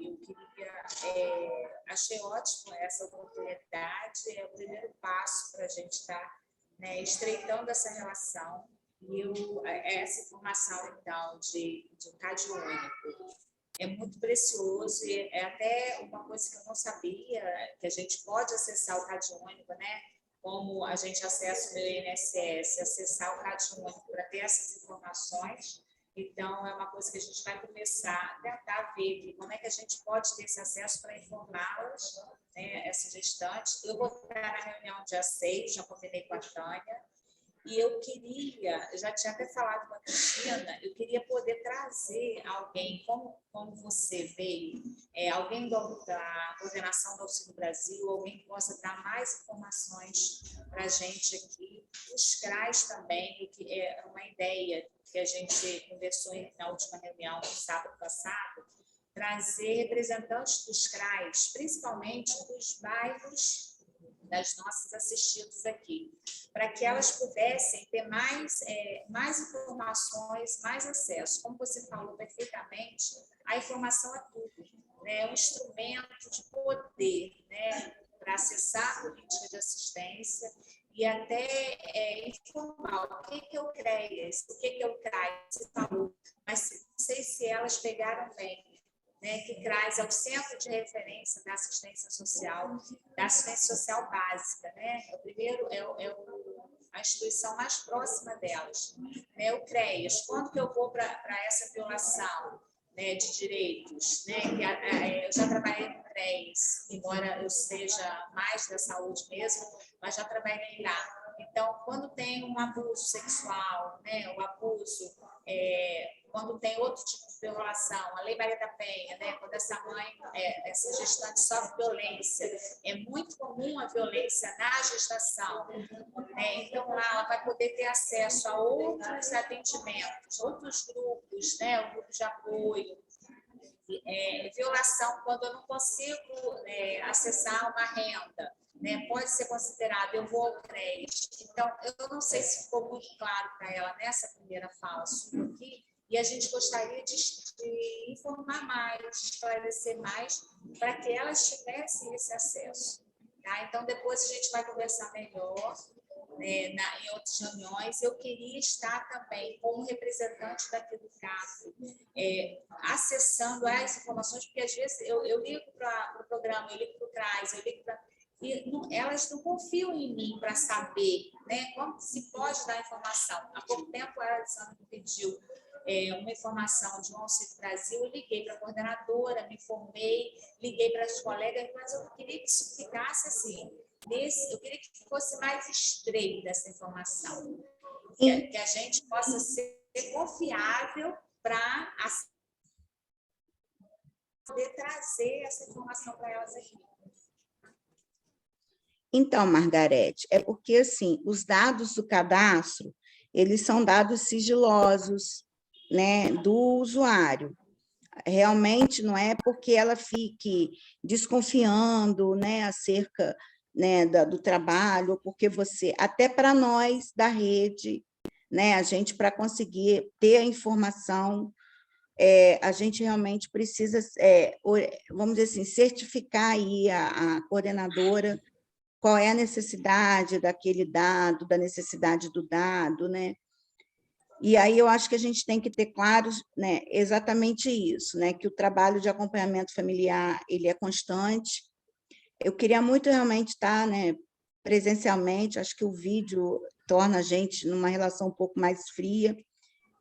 Eu achei ótimo essa oportunidade, é o primeiro passo para a gente estar, né, estreitando essa relação. E essa informação, então, de um CAD único é muito precioso, e é até uma coisa que eu não sabia, que a gente pode acessar o CAD único, né? Como a gente acessa o meu INSS, acessar o CAD único para ter essas informações. Então, é uma coisa que a gente vai começar a tentar ver como é que a gente pode ter esse acesso para informá-las, né, essa gestante. Eu vou estar na reunião dia 6, já combinei com a Tânia, e eu já tinha até falado com a Cristina, eu queria poder trazer alguém, como você veio, alguém da coordenação do Auxílio Brasil, alguém que possa dar mais informações para a gente aqui. Os CRAs também, que é uma ideia que a gente conversou na última reunião, no sábado passado, trazer representantes dos CRAs, principalmente dos bairros das nossas assistidas aqui, para que elas pudessem ter mais informações, mais acesso. Como você falou perfeitamente, a informação é tudo, né? É um instrumento de poder, né, para acessar a política de assistência e até informar o que é o CREAS, o que é o CRAI, você falou, mas não sei se elas pegaram bem, né, que CRAS é o Centro de Referência da Assistência Social básica, né? O primeiro a instituição mais próxima delas, né? O CREAS, quando que eu vou para essa violação, né, de direitos, né? Eu já trabalhei no CREAS, embora eu seja mais da saúde mesmo, mas já trabalhei lá. Então, quando tem um abuso sexual, né, o abuso, quando tem outro tipo de violação, a Lei Maria da Penha, né, quando essa mãe, essa gestante sofre violência, é muito comum a violência na gestação, né? Então lá ela vai poder ter acesso a outros atendimentos, outros grupos, né, o grupo de apoio, violação quando eu não consigo acessar uma renda, né, pode ser considerado, eu vou ao CREAS. Então, eu não sei se ficou muito claro para ela nessa primeira fala sua aqui, e a gente gostaria de informar mais, de esclarecer mais, para que elas tivessem esse acesso. Tá? Então, depois a gente vai conversar melhor, né, em outras reuniões. Eu queria estar também como representante daqui do CAF, acessando as informações, porque às vezes eu ligo para o programa, eu ligo para o CRAS, eu ligo para... E elas não confiam em mim para saber, né, como se pode dar informação. Há pouco tempo a Alessandra me pediu uma informação de um Auxílio Brasil, eu liguei para a coordenadora, me informei, liguei para as colegas, mas eu queria que isso ficasse assim, eu queria que fosse mais estreita essa informação, que a gente possa ser confiável para poder trazer essa informação para elas aqui. Então, Margarete, é porque, assim, os dados do cadastro, eles são dados sigilosos, né, do usuário. Realmente não é porque ela fique desconfiando, né, acerca, né, do trabalho, ou porque você, até para nós da rede, né, a gente, para conseguir ter a informação, a gente realmente precisa, vamos dizer assim, certificar aí a coordenadora qual é a necessidade daquele dado, da necessidade do dado, né? E aí eu acho que a gente tem que ter claro, né, exatamente isso, né, que o trabalho de acompanhamento familiar ele é constante. Eu queria muito realmente estar, né, presencialmente, acho que o vídeo torna a gente numa relação um pouco mais fria,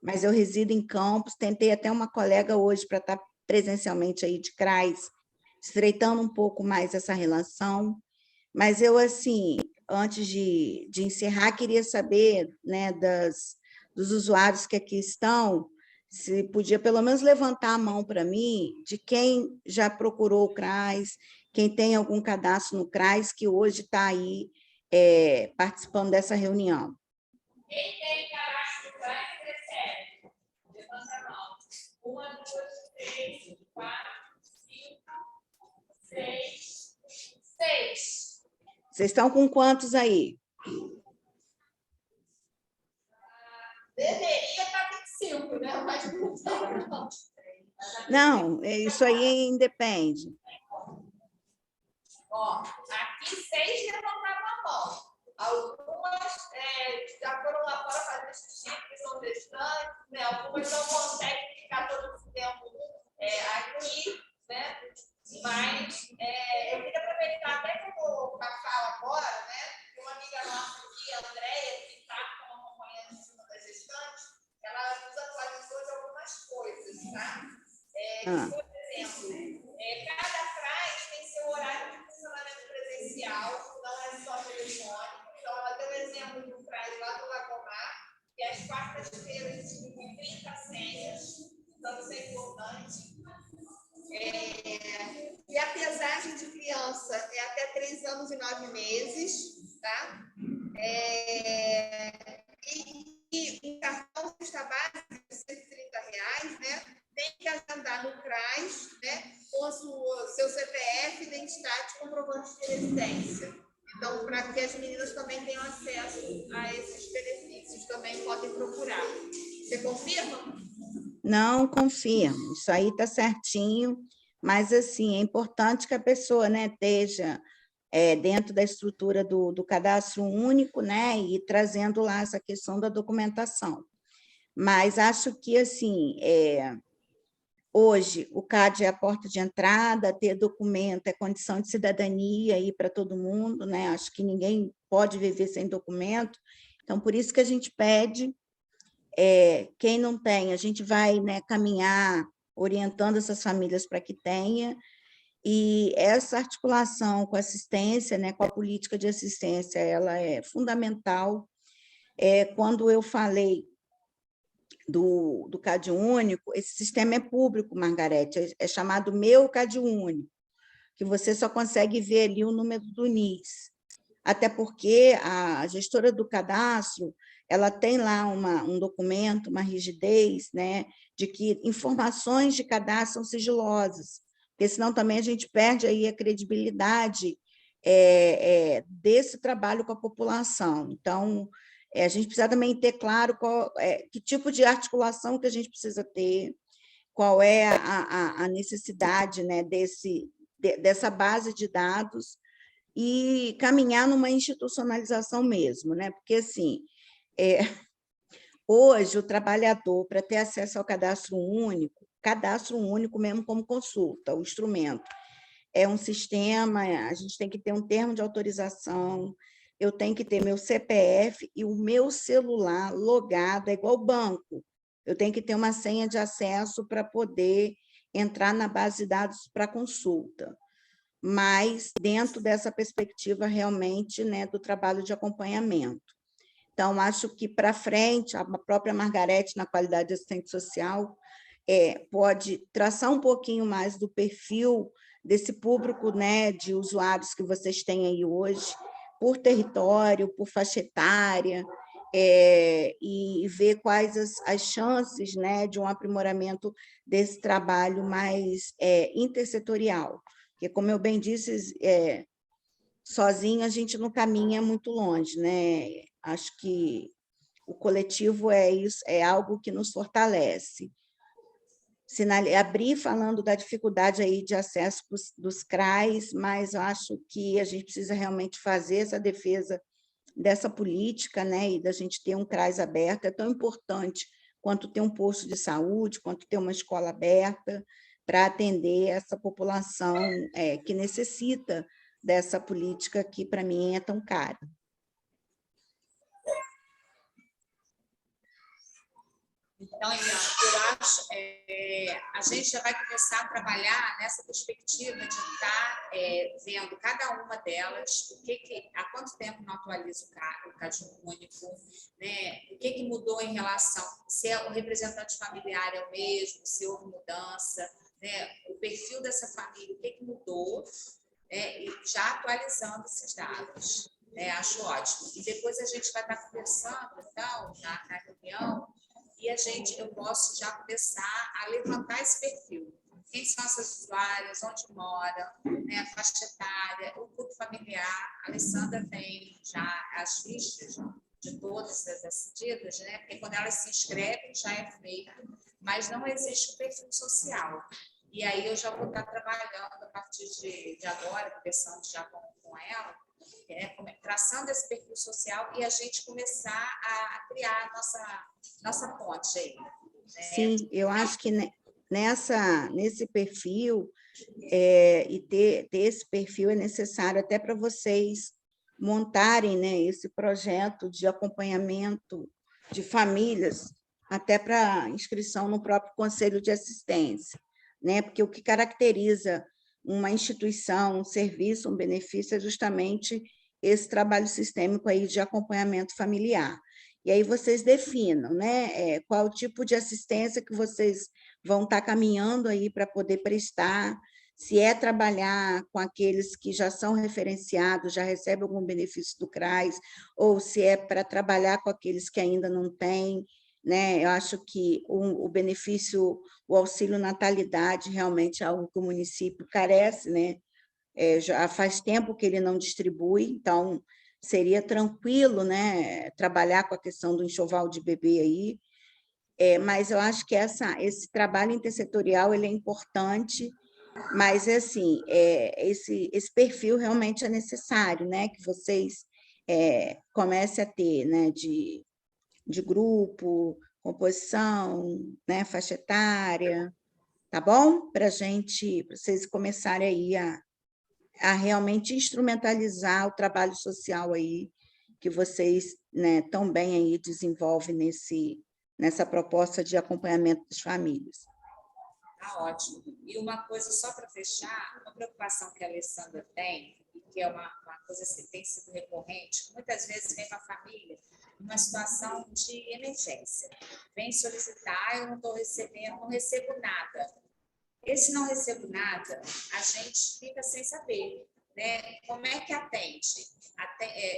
mas eu resido em Campos, tentei até uma colega hoje para estar presencialmente aí de CRAS, estreitando um pouco mais essa relação. Mas eu, assim, antes de encerrar, queria saber, né, dos usuários que aqui estão, se podia pelo menos levantar a mão para mim de quem já procurou o CRAS, quem tem algum cadastro no CRAS, que hoje está aí participando dessa reunião. Quem tem cadastro no vai crescer. Levanta a mão. 1, 2, 3, 4, 5, 6, 6. Vocês estão com quantos aí? Deveria estar 25, né? Mas não tem, não. Não, isso aí independe. Ó, aqui 6 levantaram a mão. Algumas já foram lá fora fazer xixi, que são gestantes, né? Algumas não conseguem ficar todo esse tempo aqui, né? Mas eu queria aproveitar até que eu vou para a fala agora, né? Que uma amiga nossa aqui, a Andréia, que está como acompanhando em cima das gestantes, ela nos atualizou de algumas coisas, tá? Por exemplo, cada CRAS tem seu horário de funcionamento presencial, não é só telefônico. Então, ela deu exemplo do CRAS lá do Lagomar, que às quartas-feiras com 30 senhas, então isso é importante. E a pesagem de criança é até 3 anos e 9 meses, tá? E o cartão cesta básica de R$130, né? Tem que agendar no CRAS, né? Com o seu CPF, identidade e comprovante de residência. Então, para que as meninas também tenham acesso a esses benefícios, também podem procurar. Você confirma? Não, confirmo. Isso aí está certinho, mas, assim, é importante que a pessoa, né, esteja dentro da estrutura do cadastro único, né, e trazendo lá essa questão da documentação. Mas acho que, assim, hoje o CAD é a porta de entrada, ter documento é condição de cidadania aí para todo mundo, né? Acho que ninguém pode viver sem documento, então, por isso que a gente pede, quem não tem, a gente vai, né, caminhar, orientando essas famílias para que tenha, e essa articulação com a assistência, né, com a política de assistência, ela é fundamental. Quando eu falei do CAD único, esse sistema é público, Margarete, é chamado Meu CAD único, que você só consegue ver ali o número do NIS. Até porque a gestora do cadastro, ela tem lá um documento, uma rigidez, né, de que informações de cadastro são sigilosas, porque senão também a gente perde aí a credibilidade desse trabalho com a população. Então, a gente precisa também ter claro que tipo de articulação que a gente precisa ter, qual é a necessidade, né, dessa base de dados, e caminhar numa institucionalização mesmo, né? Porque, assim, hoje o trabalhador, para ter acesso ao cadastro único mesmo como consulta, o instrumento, é um sistema, a gente tem que ter um termo de autorização, eu tenho que ter meu CPF e o meu celular logado, é igual banco, eu tenho que ter uma senha de acesso para poder entrar na base de dados para consulta, mas dentro dessa perspectiva realmente, né, do trabalho de acompanhamento. Então, acho que para frente, a própria Margarete, na qualidade de assistente social, pode traçar um pouquinho mais do perfil desse público, né, de usuários que vocês têm aí hoje, por território, por faixa etária, e ver quais as chances, né, de um aprimoramento desse trabalho mais intersetorial. Porque, como eu bem disse, sozinho a gente não caminha muito longe, né? Acho que o coletivo é isso, é algo que nos fortalece. Abri falando da dificuldade aí de acesso dos CRAs, mas eu acho que a gente precisa realmente fazer essa defesa dessa política, né? E da gente ter um CRAs aberto, é tão importante quanto ter um posto de saúde, quanto ter uma escola aberta, para atender essa população que necessita dessa política que, para mim, é tão cara. Então, eu acho a gente já vai começar a trabalhar nessa perspectiva de estar vendo cada uma delas, há quanto tempo não atualiza o CAD único, né? O que mudou em relação, se o representante familiar é o mesmo, se houve mudança, né? O perfil dessa família, o que mudou, e já atualizando esses dados. Acho ótimo. E depois a gente vai estar conversando, então, na reunião, e eu posso já começar a levantar esse perfil. Quem são essas usuárias, onde moram, né, a faixa etária, o grupo familiar. A Alessandra tem já as fichas de todas as assistidas, né? Porque quando elas se inscrevem já é feito, mas não existe um perfil social. E aí eu já vou estar trabalhando a partir de agora, conversando já com ela, traçando esse perfil social e a gente começar a criar a nossa ponte aí. Né? Sim, eu acho que nesse perfil, e ter esse perfil é necessário até para vocês montarem, né, esse projeto de acompanhamento de famílias, até para inscrição no próprio Conselho de Assistência, né? Porque o que caracteriza uma instituição, um serviço, um benefício é justamente esse trabalho sistêmico aí de acompanhamento familiar. E aí vocês definam, né, qual o tipo de assistência que vocês vão estar caminhando aí para poder prestar, se é trabalhar com aqueles que já são referenciados, já recebem algum benefício do CRAS, ou se é para trabalhar com aqueles que ainda não têm, né? Eu acho que o benefício, o auxílio natalidade, realmente é algo que o município carece, né? Já faz tempo que ele não distribui, então seria tranquilo, né, trabalhar com a questão do enxoval de bebê aí, mas eu acho que esse trabalho intersetorial ele é importante, mas assim, esse perfil realmente é necessário, né, que vocês comecem a ter, né, de grupo, composição, né, faixa etária, tá bom? Para vocês começarem aí a realmente instrumentalizar o trabalho social aí que vocês, né, tão bem aí desenvolvem nessa proposta de acompanhamento das famílias. Tá ótimo. E uma coisa só para fechar, uma preocupação que a Alessandra tem, e que é uma coisa que tem sido recorrente, muitas vezes vem uma família numa situação de emergência. Vem solicitar, eu não estou recebendo, não recebo nada. Esse não recebo nada, a gente fica sem saber, né? Como é que atende?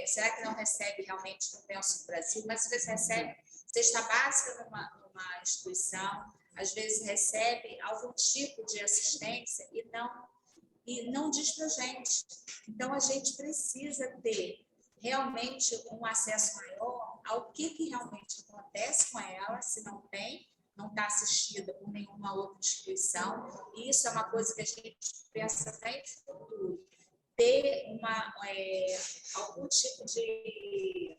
Será que não recebe realmente no Penso Brasil? Mas às vezes recebe cesta básica numa instituição, às vezes recebe algum tipo de assistência e não diz para a gente. Então, a gente precisa ter realmente um acesso maior ao que realmente acontece com ela, se não tem, não está assistida por nenhuma outra instituição. E isso é uma coisa que a gente pensa até em futuro. Ter algum tipo de...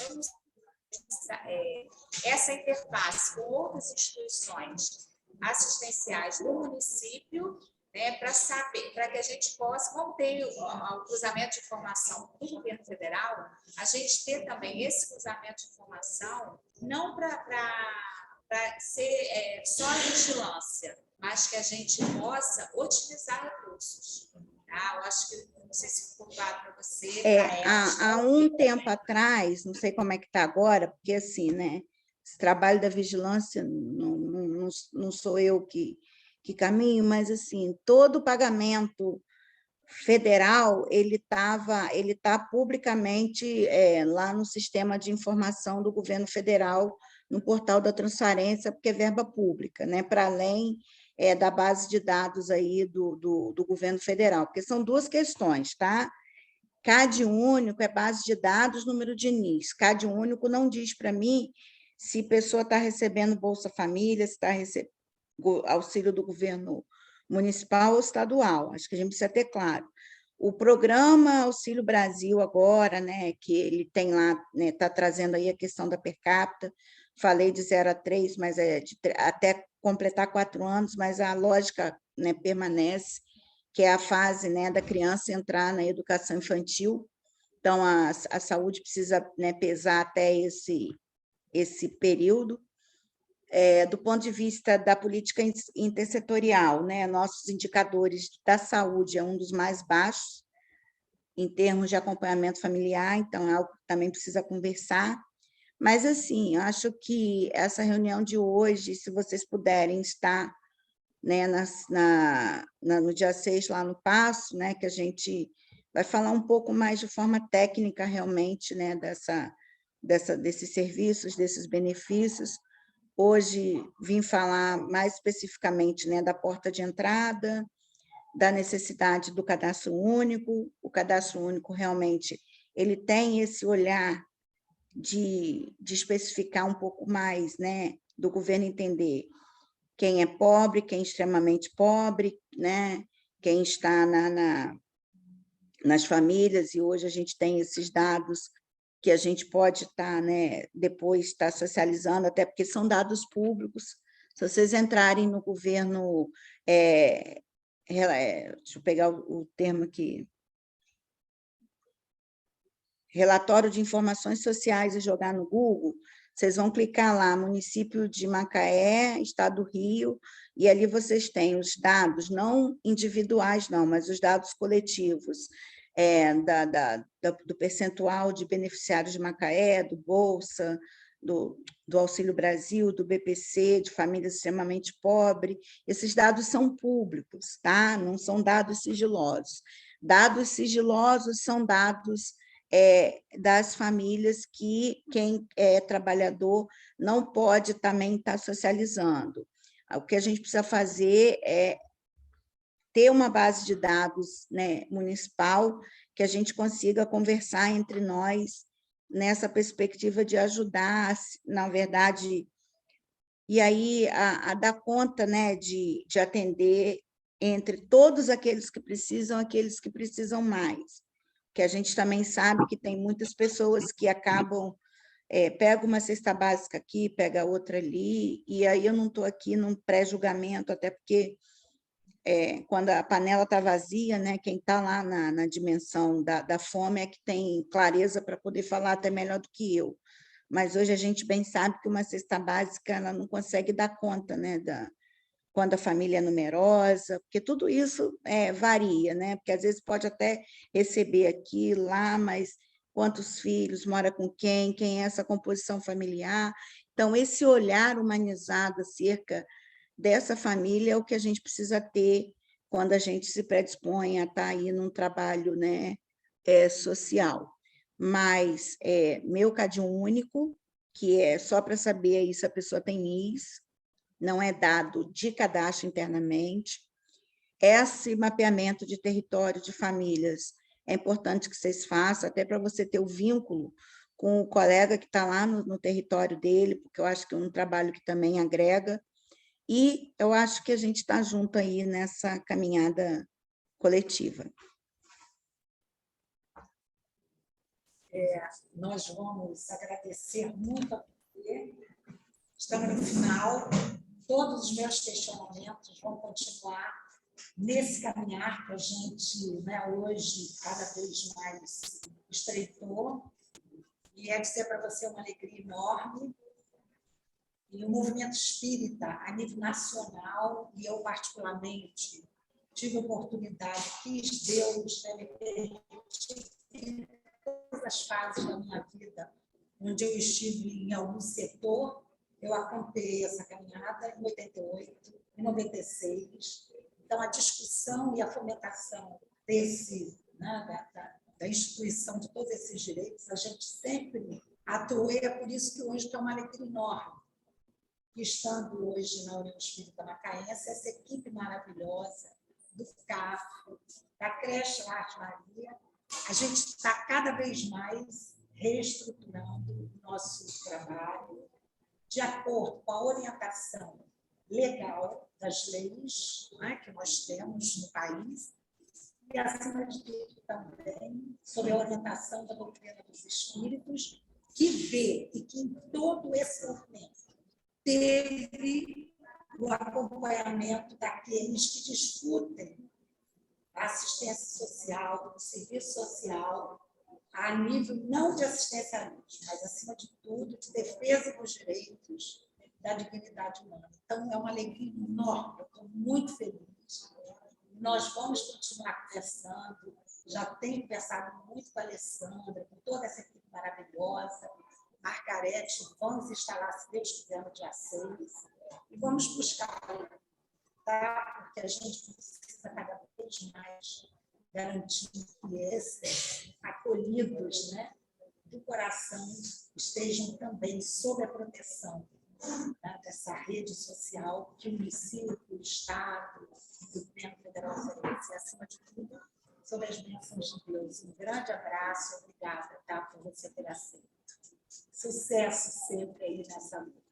Eu não sei, essa interface com outras instituições assistenciais do município, né, para saber, para que a gente possa, como tem o cruzamento de informação do governo federal, a gente ter também esse cruzamento de informação, não para ser só a vigilância, mas que a gente possa otimizar recursos. Tá? Eu acho que, não sei se ficou claro para você. Há um tempo atrás, não sei como é que está agora, porque assim, né, esse trabalho da vigilância não sou eu que caminho, mas assim, todo o pagamento federal ele está publicamente lá no sistema de informação do governo federal, no portal da transparência, porque é verba pública, né? Para além da base de dados aí do governo federal, porque são duas questões, tá? CAD único é base de dados, número de NIS. CAD único não diz para mim se a pessoa está recebendo Bolsa Família, se está recebendo auxílio do governo municipal ou estadual. Acho que a gente precisa ter claro. O programa Auxílio Brasil agora, né, que ele tem lá, né, está trazendo aí a questão da per capita, falei de 0 a 3, mas até completar 4 anos, mas a lógica, né, permanece, que é a fase, né, da criança entrar na educação infantil. Então, a saúde precisa, né, pesar até esse período. Do ponto de vista da política intersetorial, né, nossos indicadores da saúde é um dos mais baixos em termos de acompanhamento familiar, então é algo que também precisa conversar. Mas, assim, eu acho que essa reunião de hoje, se vocês puderem estar, né, no dia 6, lá no Paço, né, que a gente vai falar um pouco mais de forma técnica, realmente, né, desses serviços, desses benefícios, Hoje vim falar mais especificamente, né, da porta de entrada, da necessidade do cadastro único. O cadastro único realmente ele tem esse olhar de especificar um pouco mais, né, do governo entender quem é pobre, quem é extremamente pobre, né, quem está nas famílias, e hoje a gente tem esses dados que a gente pode estar, né, depois estar socializando, até porque são dados públicos. Se vocês entrarem no governo, deixa eu pegar o termo aqui, relatório de informações sociais, e jogar no Google, vocês vão clicar lá, município de Macaé, estado do Rio, e ali vocês têm os dados, não individuais, não, mas os dados coletivos, do percentual de beneficiários de Macaé, do Bolsa, do Auxílio Brasil, do BPC, de famílias extremamente pobres. Esses dados são públicos, tá? Não são dados sigilosos. Dados sigilosos são dados das famílias que quem é trabalhador não pode também estar socializando. O que a gente precisa fazer é ter uma base de dados, né, municipal, que a gente consiga conversar entre nós nessa perspectiva de ajudar, na verdade, e aí a dar conta, né, de atender entre todos aqueles que precisam mais. Que a gente também sabe que tem muitas pessoas que acabam, pega uma cesta básica aqui, pega outra ali, e aí eu não estou aqui num pré-julgamento, até porque quando a panela está vazia, né, quem está lá na dimensão da fome é que tem clareza para poder falar até melhor do que eu. Mas hoje a gente bem sabe que uma cesta básica ela não consegue dar conta, né, quando a família é numerosa, porque tudo isso varia, né? Porque às vezes pode até receber aqui, lá, mas quantos filhos, mora com quem é essa composição familiar. Então, esse olhar humanizado acerca dessa família é o que a gente precisa ter quando a gente se predispõe a estar aí num trabalho, né, social. Mas meu Cadinho Único, que é só para saber aí se a pessoa tem NIS, não é dado de cadastro internamente. Esse mapeamento de território de famílias é importante que vocês façam, até para você ter o vínculo com o colega que está lá no território dele, porque eu acho que é um trabalho que também agrega, e eu acho que a gente está junto aí nessa caminhada coletiva. Nós vamos agradecer muito a você. Estamos no final. Todos os meus questionamentos vão continuar nesse caminhar que a gente, né, hoje, cada vez mais estreitou. E dizer para você uma alegria enorme. E o movimento espírita, a nível nacional, e eu particularmente tive a oportunidade, quis Deus, né, me permitir em todas as fases da minha vida, onde eu estive em algum setor, eu acompanhei essa caminhada em 88, em 96. Então, a discussão e a fomentação né, da instituição de todos esses direitos, a gente sempre atuou, e é por isso que hoje tem uma alegria enorme, que estando hoje na União Espírita Macaense, essa equipe maravilhosa do CAF, da creche Arte Maria, a gente está cada vez mais reestruturando o nosso trabalho de acordo com a orientação legal das leis, né, que nós temos no país, e, acima de tudo, também sob a orientação da doutrina dos espíritos, que vê e que, em todo esse movimento, teve o acompanhamento daqueles que discutem a assistência social, o serviço social, a nível não de assistencialismo, mas, acima de tudo, de defesa dos direitos da dignidade humana. Então, é uma alegria enorme, eu estou muito feliz. Nós vamos continuar conversando, já tenho conversado muito com a Alessandra, com toda essa equipe maravilhosa, Margarete, vamos instalar, se Deus quiser, no dia 6, e vamos buscar, tá? Porque a gente precisa cada vez mais garantir que esses acolhidos, né, do coração estejam também sob a proteção dessa rede social que o município, o Estado, o governo federal oferece, e, acima de tudo, sobre as bênçãos de Deus. Um grande abraço, obrigada, tá, por você ter aceito. Sucesso sempre aí nessa luta.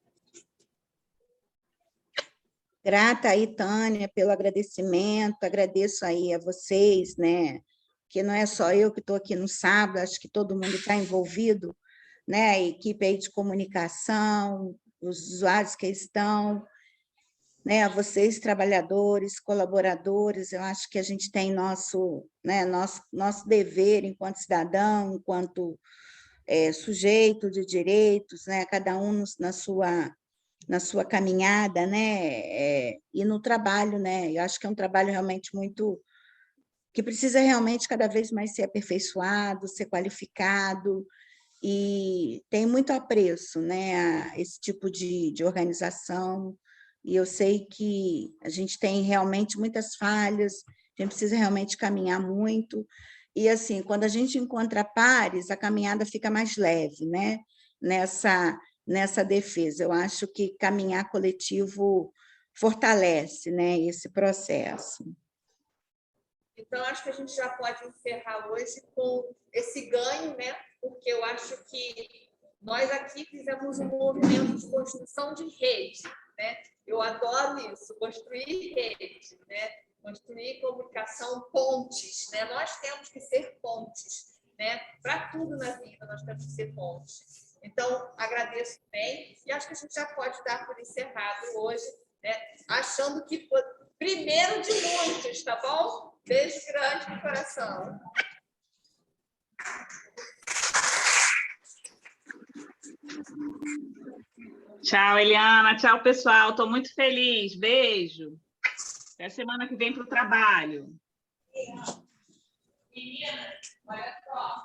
Grata aí, Tânia, pelo agradecimento, agradeço aí a vocês, né? Que não é só eu que estou aqui no sábado, acho que todo mundo está envolvido, né? A equipe aí de comunicação, os usuários que estão, né? Vocês, trabalhadores, colaboradores, eu acho que a gente tem nosso dever enquanto cidadão, enquanto sujeito de direitos, né? Cada um na sua caminhada, né? E no trabalho, né? Eu acho que é um trabalho realmente muito que precisa realmente cada vez mais ser aperfeiçoado, ser qualificado, e tem muito apreço, né, a esse tipo de organização, e eu sei que a gente tem realmente muitas falhas, a gente precisa realmente caminhar muito, e assim, quando a gente encontra pares, a caminhada fica mais leve, né, nessa defesa. Eu acho que caminhar coletivo fortalece, né, esse processo. Então, acho que a gente já pode encerrar hoje com esse ganho, né? Porque eu acho que nós aqui fizemos um movimento de construção de rede, né? Eu adoro isso, construir rede, né? Construir comunicação, pontes, né? Nós temos que ser pontes, né? Para tudo na vida, nós temos que ser pontes. Então, agradeço bem e acho que a gente já pode dar por encerrado hoje, né? Achando que foi primeiro de muitos, tá bom? Beijo grande no coração. Tchau, Eliana. Tchau, pessoal. Estou muito feliz. Beijo. Até semana que vem para o trabalho. Meninas, olha só.